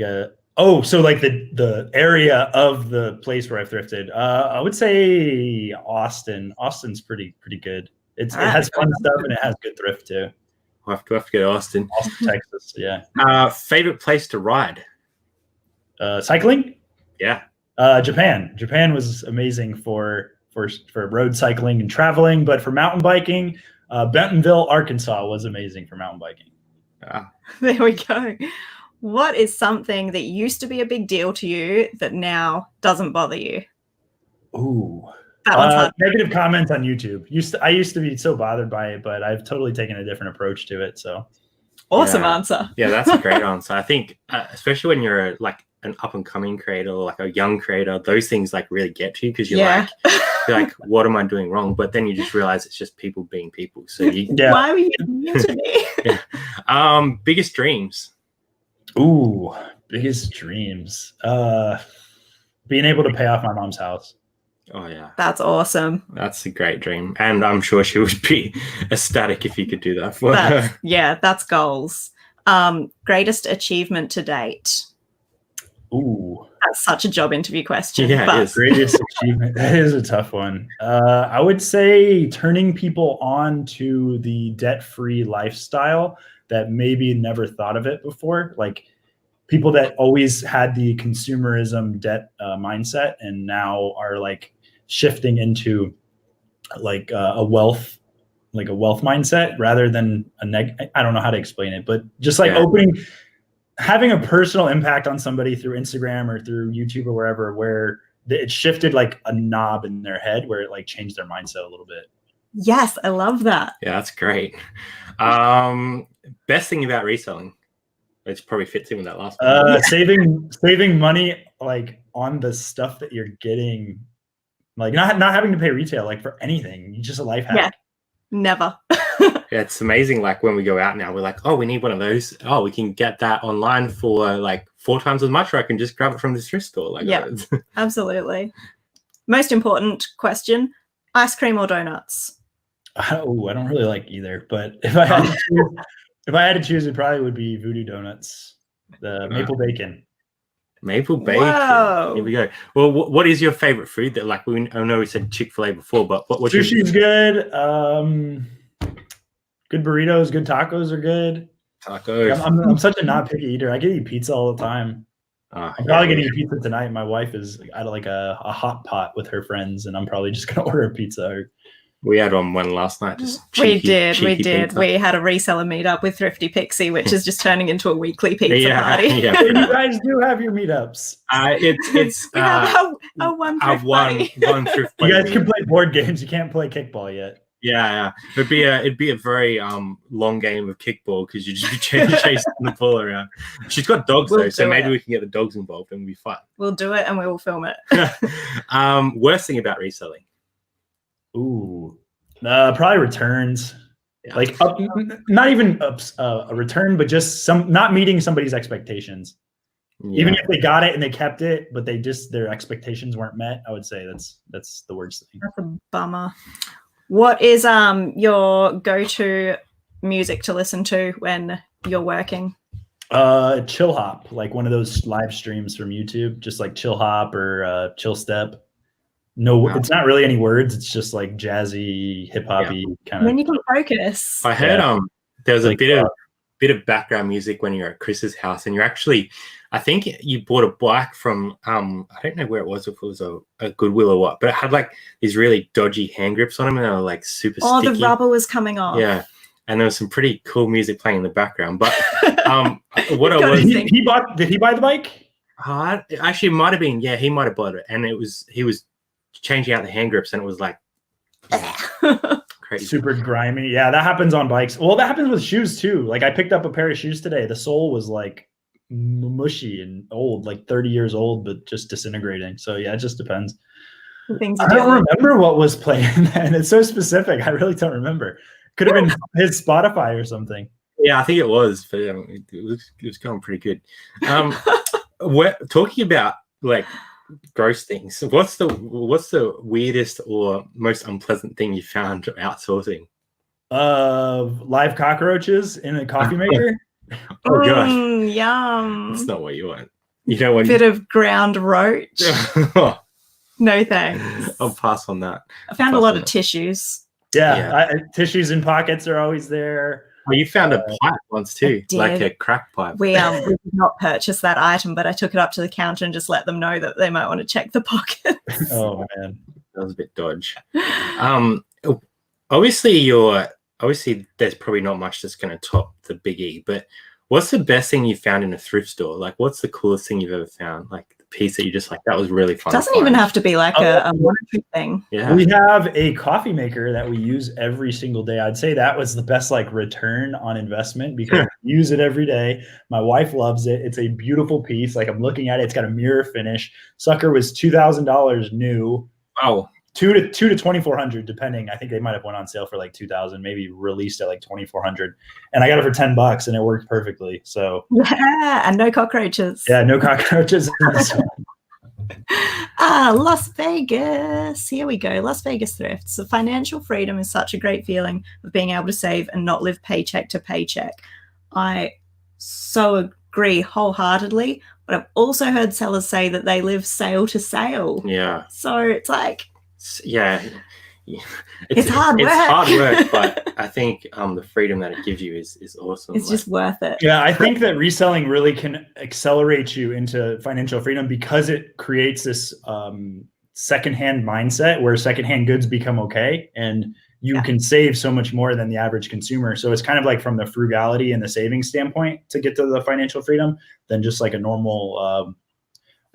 so like the area of the place where I've thrifted. I would say Austin. Austin's pretty good. It has fun stuff and it has good thrift too. We'll have to go to Austin. Austin, Texas, yeah. Favorite place to ride? Cycling? Yeah. Japan. Japan was amazing for road cycling and traveling, but for mountain biking, Bentonville, Arkansas was amazing for mountain biking. There we go. What is something that used to be a big deal to you that now doesn't bother you? Ooh. That one's hard. Negative comments on YouTube. I used to be so bothered by it, but I've totally taken a different approach to it. So awesome answer. Yeah, that's a great answer. I think especially when you're like an up and coming creator or like a young creator, those things like really get to you because you're like, what am I doing wrong? But then you just realize it's just people being people. So why were you mean to me? Biggest dreams. Ooh, biggest dreams. Being able to pay off my mom's house. Oh yeah, that's awesome. That's a great dream, and I'm sure she would be ecstatic if you could do that for her. Yeah, that's goals. Greatest achievement to date. Ooh, that's such a job interview question. Yeah, it is. Greatest achievement. That is a tough one. I would say turning people on to the debt-free lifestyle that maybe never thought of it before. Like people that always had the consumerism debt mindset and now are like shifting into like a wealth mindset rather than I don't know how to explain it, but just like having a personal impact on somebody through Instagram or through YouTube or wherever, where it shifted like a knob in their head where it like changed their mindset a little bit. Yes, I love that. Yeah, that's great. Best thing about reselling, which probably fits in with that last one. Saving money like on the stuff that you're getting, like not having to pay retail, like for anything. Just a life hack. Yeah, never. Yeah, it's amazing. Like when we go out now, we're like, oh, we need one of those. Oh, we can get that online for like 4 times as much, or I can just grab it from the thrift store. Like, yeah, absolutely. Most important question: ice cream or donuts? Oh, I don't really like either. But if I had to choose, it probably would be Voodoo Donuts, the maple bacon. Maple bacon. Whoa. Here we go. Well, what is your favorite food? That like I know we said Chick-fil-A before, but what's sushi's good. Good burritos, good tacos are good. Tacos. I'm such a not picky eater. I can eat pizza all the time. I'm probably gonna eat pizza tonight. My wife is at like a hot pot with her friends, and I'm probably just gonna order a pizza. We had one last night. We did. Pizza. We had a reseller meetup with Thrifty Pixie, which is just turning into a weekly pizza party. Yeah. You guys do have your meetups. It's we have a one thrift party. One thrift party. You guys can play board games. You can't play kickball yet. Yeah. It'd be a very long game of kickball because you just be chasing the ball around. She's got dogs though, so maybe we can get the dogs involved and it'll be fun. We'll do it and we will film it. Worst thing about reselling. Ooh, probably returns. Yeah. Like not even a return, but just not meeting somebody's expectations. Yeah. Even if they got it and they kept it, but their expectations weren't met. I would say that's the worst thing. That's a bummer. What is your go-to music to listen to when you're working? Chill hop, like one of those live streams from YouTube, just like chill hop or chill step. No, It's not really any words. It's just like jazzy, hip hoppy kind of. When you can focus. I heard there was a bit of background music when you're at Chris's house, and you're actually, I think you bought a bike from I don't know where it was, if it was a Goodwill or what, but it had like these really dodgy hand grips on them, and they were like super sticky. The rubber was coming off. Yeah, and there was some pretty cool music playing in the background. But what I was, did he buy the bike? Actually, it might have been. Yeah, he might have bought it, and he was changing out the hand grips, and it was like crazy, super grimy. Yeah, that happens on bikes. Well, that happens with shoes too. Like I picked up a pair of shoes today. The sole was like mushy and old, like 30 years old, but just disintegrating. So yeah, it just depends. I don't remember what was playing then. It's so specific. I really don't remember. Could have been his Spotify or something. Yeah, I think it was, but it was going pretty good. We're talking about like gross things. What's the weirdest or most unpleasant thing you found outsourcing? Live cockroaches in a coffee maker. Oh gosh, yum! That's not what you want. You don't want a bit of ground roach. No thanks. I'll pass on that. I found a lot of tissues. Yeah. Tissues in pockets are always there. Well, you found a pipe once too, like a crack pipe. We did not purchase that item, but I took it up to the counter and just let them know that they might want to check the pockets. Oh man, that was a bit dodge. Obviously, there's probably not much that's going to top the Big E. But what's the best thing you found in a thrift store? Like, what's the coolest thing you've ever found? Like the piece that you just like, that was really fun. It doesn't even have to be like a monetary thing. Yeah. We have a coffee maker that we use every single day. I'd say that was the best like return on investment because we use it every day. My wife loves it. It's a beautiful piece. Like I'm looking at it. It's got a mirror finish. Sucker was $2,000 new. Wow. $2,000 to $2,400 depending. I think they might have went on sale for like $2,000, maybe released at like $2,400, and I got it for $10 and it worked perfectly. So yeah, and no cockroaches. Yeah, no cockroaches. Las Vegas. Here we go. Las Vegas thrifts. So financial freedom is such a great feeling of being able to save and not live paycheck to paycheck. I so agree wholeheartedly, but I've also heard sellers say that they live sale to sale. Yeah. So it's like, yeah, it's hard work. It's hard work, but I think the freedom that it gives you is awesome. It's just worth it. Yeah, I think that reselling really can accelerate you into financial freedom because it creates this secondhand mindset where secondhand goods become okay, and you can save so much more than the average consumer. So it's kind of like from the frugality and the saving standpoint to get to the financial freedom than just like a normal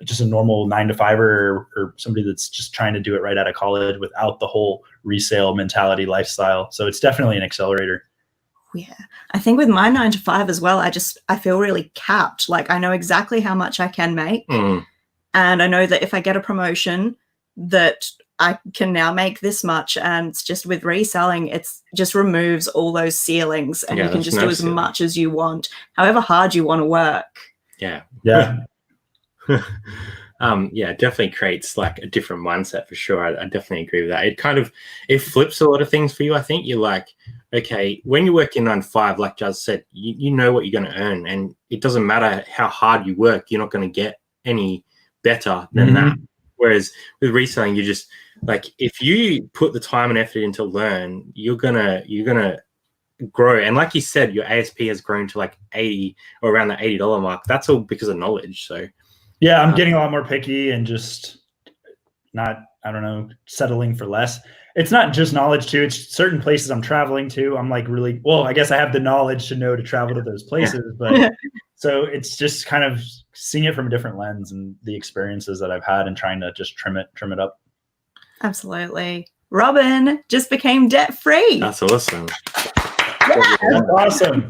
9-to-5 or somebody that's just trying to do it right out of college without the whole resale mentality lifestyle. So it's definitely an accelerator. Yeah. I think with my 9-to-5 as well, I feel really capped. Like I know exactly how much I can make. And I know that if I get a promotion that I can now make this much, and it's just with reselling, it's just removes all those ceilings, and you can just do as much as you want, however hard you want to work. Yeah. It definitely creates like a different mindset for sure. I definitely agree with that. It flips a lot of things for you. I think you're like, okay, when you work in 9-to-5, like Jazz said, you know what you're going to earn, and it doesn't matter how hard you work, you're not going to get any better than that. Whereas with reselling, you just like, if you put the time and effort in to learn, you're gonna grow. And like you said, your ASP has grown to like 80 or around the $80 mark. That's all because of knowledge. So yeah, I'm getting a lot more picky and just not, I don't know, settling for less. It's not just knowledge too. It's certain places I'm traveling to. I'm like really, well, I guess I have the knowledge to know to travel to those places, but so it's just kind of seeing it from a different lens and the experiences that I've had and trying to just trim it up. Absolutely. Robin just became debt free. That's awesome. Yeah, that's awesome.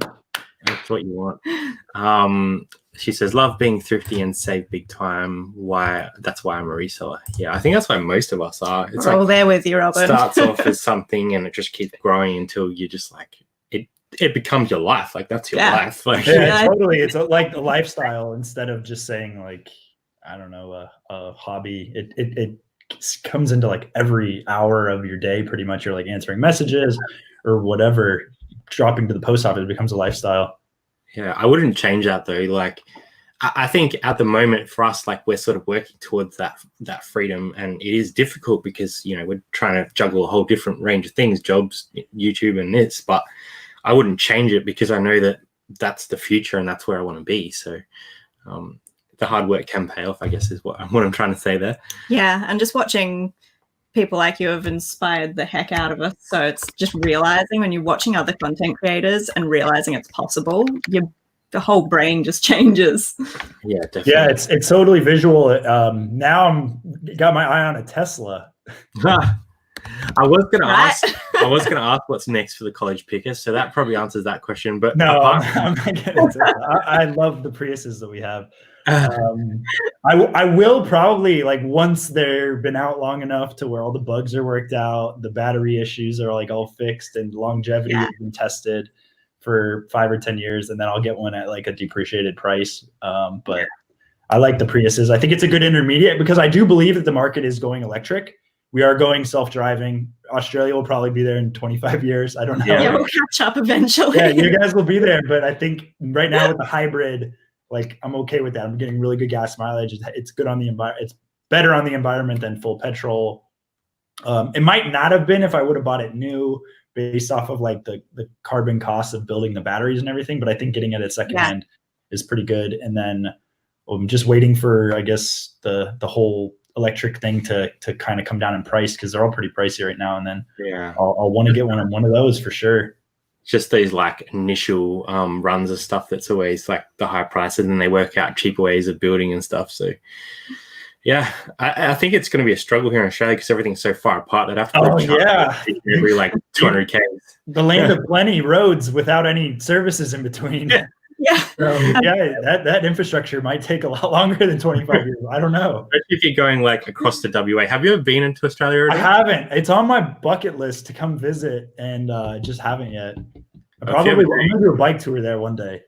That's what you want. She says, love being thrifty and save big time. That's why I'm a reseller. Yeah, I think that's why most of us are. We're all there with you, Robin. Starts off as something and it just keeps growing until you just like, it becomes your life. Like that's your life. Like totally. It's like a lifestyle instead of just saying like, I don't know, a hobby. It comes into like every hour of your day. Pretty much you're like answering messages or whatever, dropping to the post office. It becomes a lifestyle. Yeah, I wouldn't change that though. Like I think at the moment for us, like we're sort of working towards that freedom, and it is difficult because, you know, we're trying to juggle a whole different range of things, jobs, YouTube and this, but I wouldn't change it because I know that that's the future and that's where I want to be. So the hard work can pay off, I guess, is what I'm trying to say there. Yeah, and just watching people like you have inspired the heck out of us. So it's just realizing when you're watching other content creators and realizing it's possible, the whole brain just changes. Yeah, definitely. Yeah, it's totally visual. Now I'm got my eye on a Tesla. I was gonna ask what's next for the college picker, so that probably answers that question. But no, I'm not getting into that. I love the Priuses that we have. I will probably, like, once they've been out long enough to where all the bugs are worked out, the battery issues are like all fixed, and longevity has been tested for 5 or 10 years, and then I'll get one at like a depreciated price. But I like the Priuses. I think it's a good intermediate because I do believe that the market is going electric. We are going self-driving. Australia will probably be there in 25 years. I don't know. Yeah, we'll catch up eventually. Yeah, you guys will be there. But I think right now with the hybrid, like, I'm okay with that. I'm getting really good gas mileage. It's good on the environment. It's better on the environment than full petrol. It might not have been if I would have bought it new based off of like the carbon costs of building the batteries and everything. But I think getting it at secondhand is pretty good. And then I'm just waiting for, I guess, the whole electric thing to kind of come down in price because they're all pretty pricey right now. And then I'll want to get one of those for sure. Just these like initial runs of stuff that's always like the high price, and then they work out cheaper ways of building and stuff. So yeah, I think it's going to be a struggle here in Australia because everything's so far apart that after every like 200 Ks. The land of plenty roads without any services in between. Yeah. That infrastructure might take a lot longer than 25 years. I don't know. If you're going like across the WA, have you ever been into Australia already? I haven't. It's on my bucket list to come visit, and just haven't yet. I probably want to do a bike tour there one day.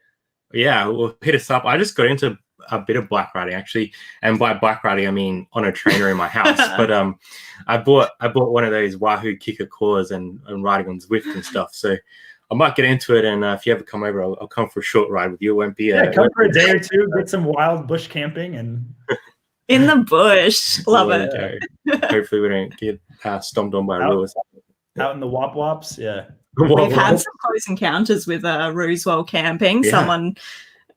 Yeah, well, hit us up. I just got into a bit of bike riding actually, and by bike riding I mean on a trainer in my house. But I bought one of those Wahoo Kicker cores and riding on Zwift and stuff. So I might get into it, and if you ever come over, I'll come for a short ride with you. It won't be come for a day or two, get some wild bush camping and in the bush. Love it. Hopefully we don't get stomped on by Lewis. Out in the wop-wops, yeah. We've had some close encounters with Roosevelt camping. Someone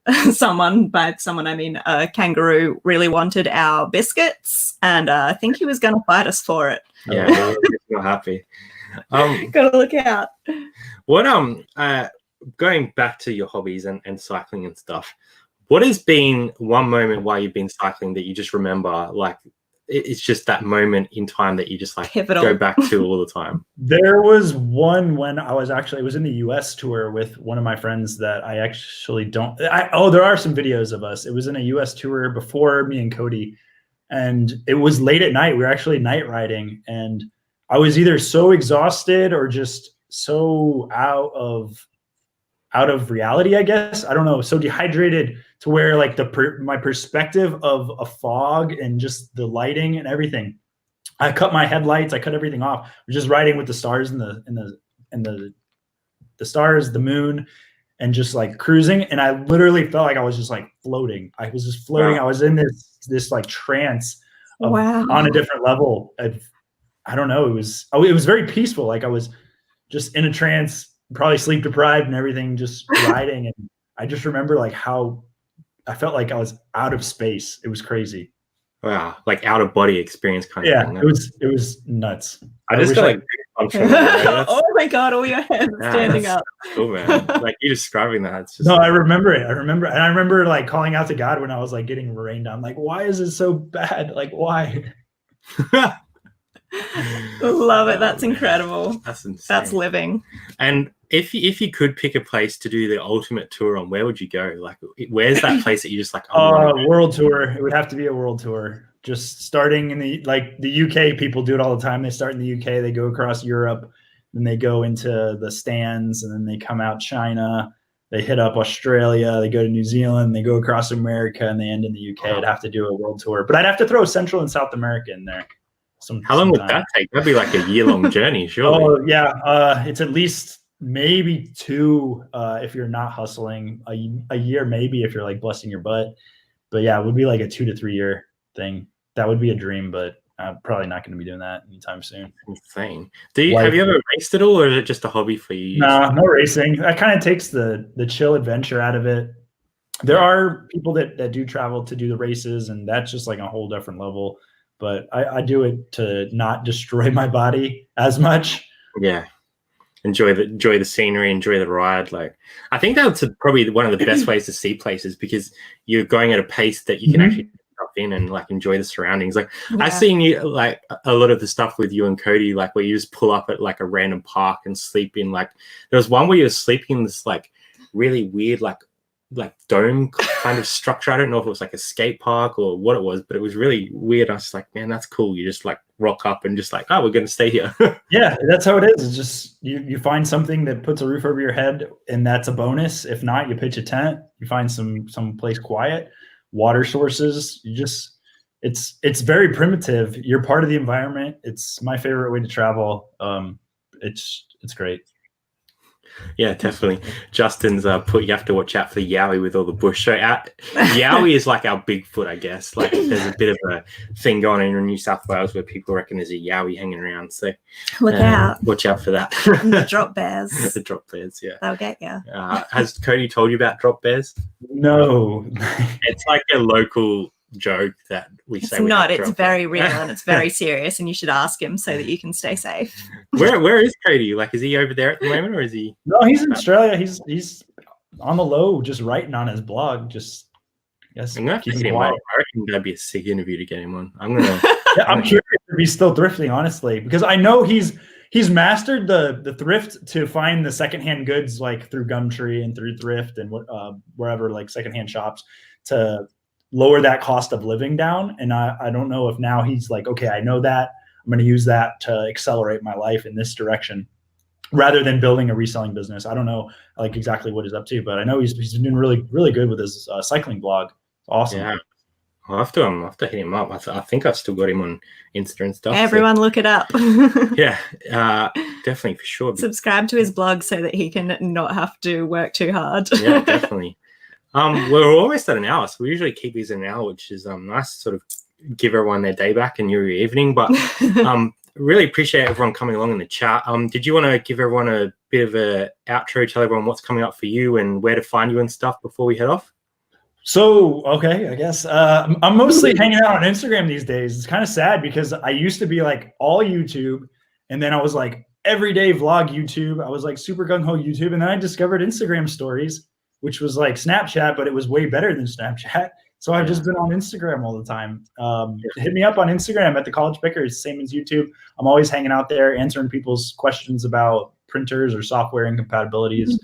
by someone I mean a kangaroo, really wanted our biscuits, and I think he was going to fight us for it. Yeah, not happy. Gotta look out. What going back to your hobbies and cycling and stuff, what has been one moment while you've been cycling that you just remember, like it's just that moment in time that you just like pivotal. Go back to all the time? There was one when I was in the US tour with one of my friends that I actually don't, there are some videos of us. It was in a US tour before me and Cody, and it was late at night. We were actually night riding, and I was either so exhausted or just so out of reality, I guess. I don't know. So dehydrated to where like my perspective of a fog and just the lighting and everything. I cut my headlights. I cut everything off. We're just riding with the stars and the stars, the moon, and just like cruising. And I literally felt like I was just like floating. I was just floating. Wow. I was in this like trance on a different level. I don't know. It was very peaceful. Like I was just in a trance, probably sleep deprived and everything, just riding. And I just remember like how I felt like I was out of space. It was crazy. Wow, like out of body experience kind of thing. It was nuts. I just got like oh my god, all your hands standing up. Cool, man. Like you describing that. It's just I remember it. I remember like calling out to God when I was like getting rained on. Like, why is it so bad? Like, why? Love it. That's incredible. That's insane. That's living. And if you could pick a place to do the ultimate tour on, where would you go? Like, where's that place that you just like? World tour. It would have to be a world tour. Just starting in the UK, people do it all the time. They start in the UK, they go across Europe, then they go into the stands, and then they come out China. They hit up Australia. They go to New Zealand. They go across America, and they end in the UK. Wow. I'd have to do a world tour, but I'd have to throw Central and South America in there. How long would that take? That'd be like a year-long journey, surely. Oh yeah, it's at least maybe 2 if you're not hustling. A year maybe if you're like busting your butt. But yeah, it would be like a 2 to 3 year thing. That would be a dream, but I'm probably not going to be doing that anytime soon. Insane. Have you ever raced at all, or is it just a hobby for you? No racing. That kind of takes the chill adventure out of it. There are people that do travel to do the races, and that's just like a whole different level. But I do it to not destroy my body as much. Yeah. Enjoy the scenery, enjoy the ride. Like, I think that's probably one of the best ways to see places, because you're going at a pace that you can actually drop in and like enjoy the surroundings. Like I've seen you like a lot of the stuff with you and Cody, like where you just pull up at like a random park and sleep in. Like there was one where you were sleeping in this like really weird like dome kind of structure. I don't know if it was like a skate park or what it was, but it was really weird. I was like, man, that's cool. You just like rock up and just like, oh, we're going to stay here. Yeah, that's how it is. It's just you find something that puts a roof over your head, and that's a bonus. If not, you pitch a tent. You find some place quiet, water sources. It's very primitive. You're part of the environment. It's my favorite way to travel. It's great. Yeah, definitely. Justin's put you have to watch out for the yowie with all the bush. So yowie is like our Bigfoot, I guess. Like there's a bit of a thing going on in New South Wales where people reckon there's a yowie hanging around. So look out. Watch out for that. The drop bears. The drop bears, yeah. They'll get you. Has Cody told you about drop bears? No. It's like a local joke that we say. It's not. It's very real and it's very serious, and you should ask him so that you can stay safe. Where is Cody? Like, is he over there at the moment, or is he? No, he's in Australia. He's on the low, just writing on his blog. Just yes. I'm gonna have to get him on. I reckon that'd be a sick interview to get him on. I'm curious if he's still thrifting, honestly, because I know he's mastered the thrift to find the secondhand goods, like through Gumtree and through Thrift and wherever, like secondhand shops, to lower that cost of living down. And I don't know if now he's like, okay, I know that, I'm going to use that to accelerate my life in this direction rather than building a reselling business. I don't know like exactly what he's up to, but I know he's been doing really, really good with his cycling blog. It's awesome. Yeah. I'll have to hit him up. I think I've still got him on Insta and stuff. Everyone look it up. Yeah, definitely, for sure. Subscribe to his blog so that he can not have to work too hard. Yeah, definitely. We're almost at an hour, so we usually keep these an hour, which is nice to sort of give everyone their day back and your evening. But really appreciate everyone coming along in the chat. Did you want to give everyone a bit of a outro, tell everyone what's coming up for you and where to find you and stuff before we head off? So, okay, I guess I'm mostly hanging out on Instagram these days. It's kind of sad because I used to be like all YouTube, and then I was like everyday vlog YouTube. I was like super gung-ho YouTube, and then I discovered Instagram stories, which was like Snapchat, but it was way better than Snapchat. So I've just been on Instagram all the time. Hit me up on Instagram at TheCollegePicker, same as YouTube. I'm always hanging out there answering people's questions about printers or software incompatibilities.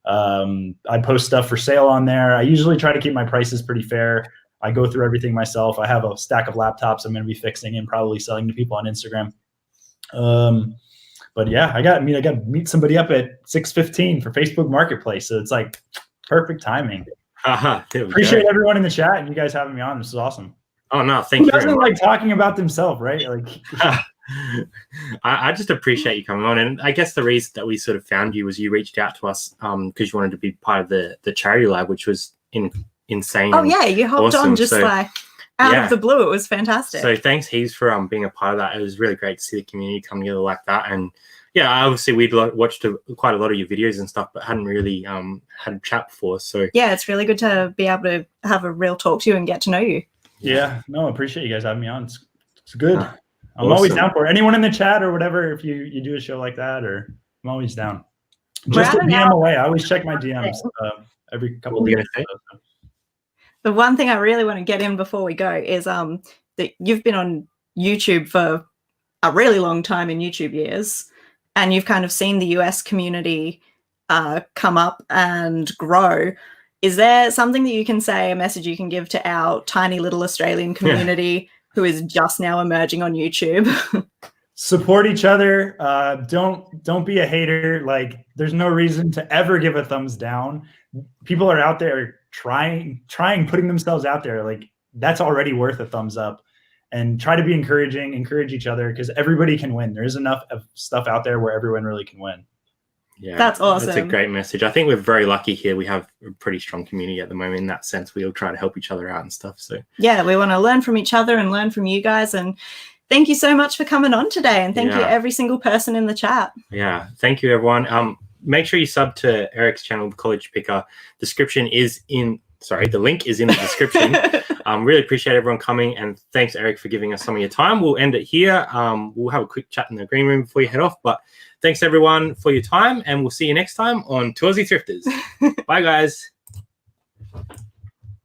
I post stuff for sale on there. I usually try to keep my prices pretty fair. I go through everything myself. I have a stack of laptops I'm going to be fixing and probably selling to people on Instagram. But yeah, I got to meet somebody up at 6:15 for Facebook Marketplace. So it's like perfect timing. Appreciate everyone in the chat and you guys having me on. This is awesome. Oh no, thank you. Who doesn't like talking about themselves, right? Like, I just appreciate you coming on, and I guess the reason that we sort of found you was you reached out to us because you wanted to be part of the charity live, which was insane. Oh yeah, you hopped on just like out of the blue. It was fantastic. So thanks heaps for being a part of that. It was really great to see the community come together like that. And yeah, obviously we'd watched quite a lot of your videos and stuff, but hadn't really had a chat before. So yeah, it's really good to be able to have a real talk to you and get to know you. Yeah, no, appreciate you guys having me on. It's good. I'm always down for it. Anyone in the chat or whatever. If you do a show like that, or I'm always down. Just a DM away. I always check my DMs every couple of days. The one thing I really want to get in before we go is that you've been on YouTube for a really long time in YouTube years, and you've kind of seen the US community come up and grow. Is there something that you can say, a message you can give to our tiny little Australian community who is just now emerging on YouTube? Support each other. Don't be a hater. Like, there's no reason to ever give a thumbs down. People are out there trying, putting themselves out there. Like, that's already worth a thumbs up. And try to be encouraging, encourage each other, because everybody can win. There is enough of stuff out there where everyone really can win. Yeah, that's awesome. That's a great message. I think we're very lucky here. We have a pretty strong community at the moment in that sense. We all try to help each other out and stuff. So yeah, we want to learn from each other and learn from you guys. And thank you so much for coming on today. And thank you every single person in the chat. Yeah, thank you everyone. Make sure you sub to Eric's channel, The College Picker. The link is in the description. Really appreciate everyone coming, and thanks Eric for giving us some of your time. We'll end it here. We'll have a quick chat in the green room before you head off, but thanks everyone for your time, and we'll see you next time on 2AussieThrifters. Bye guys.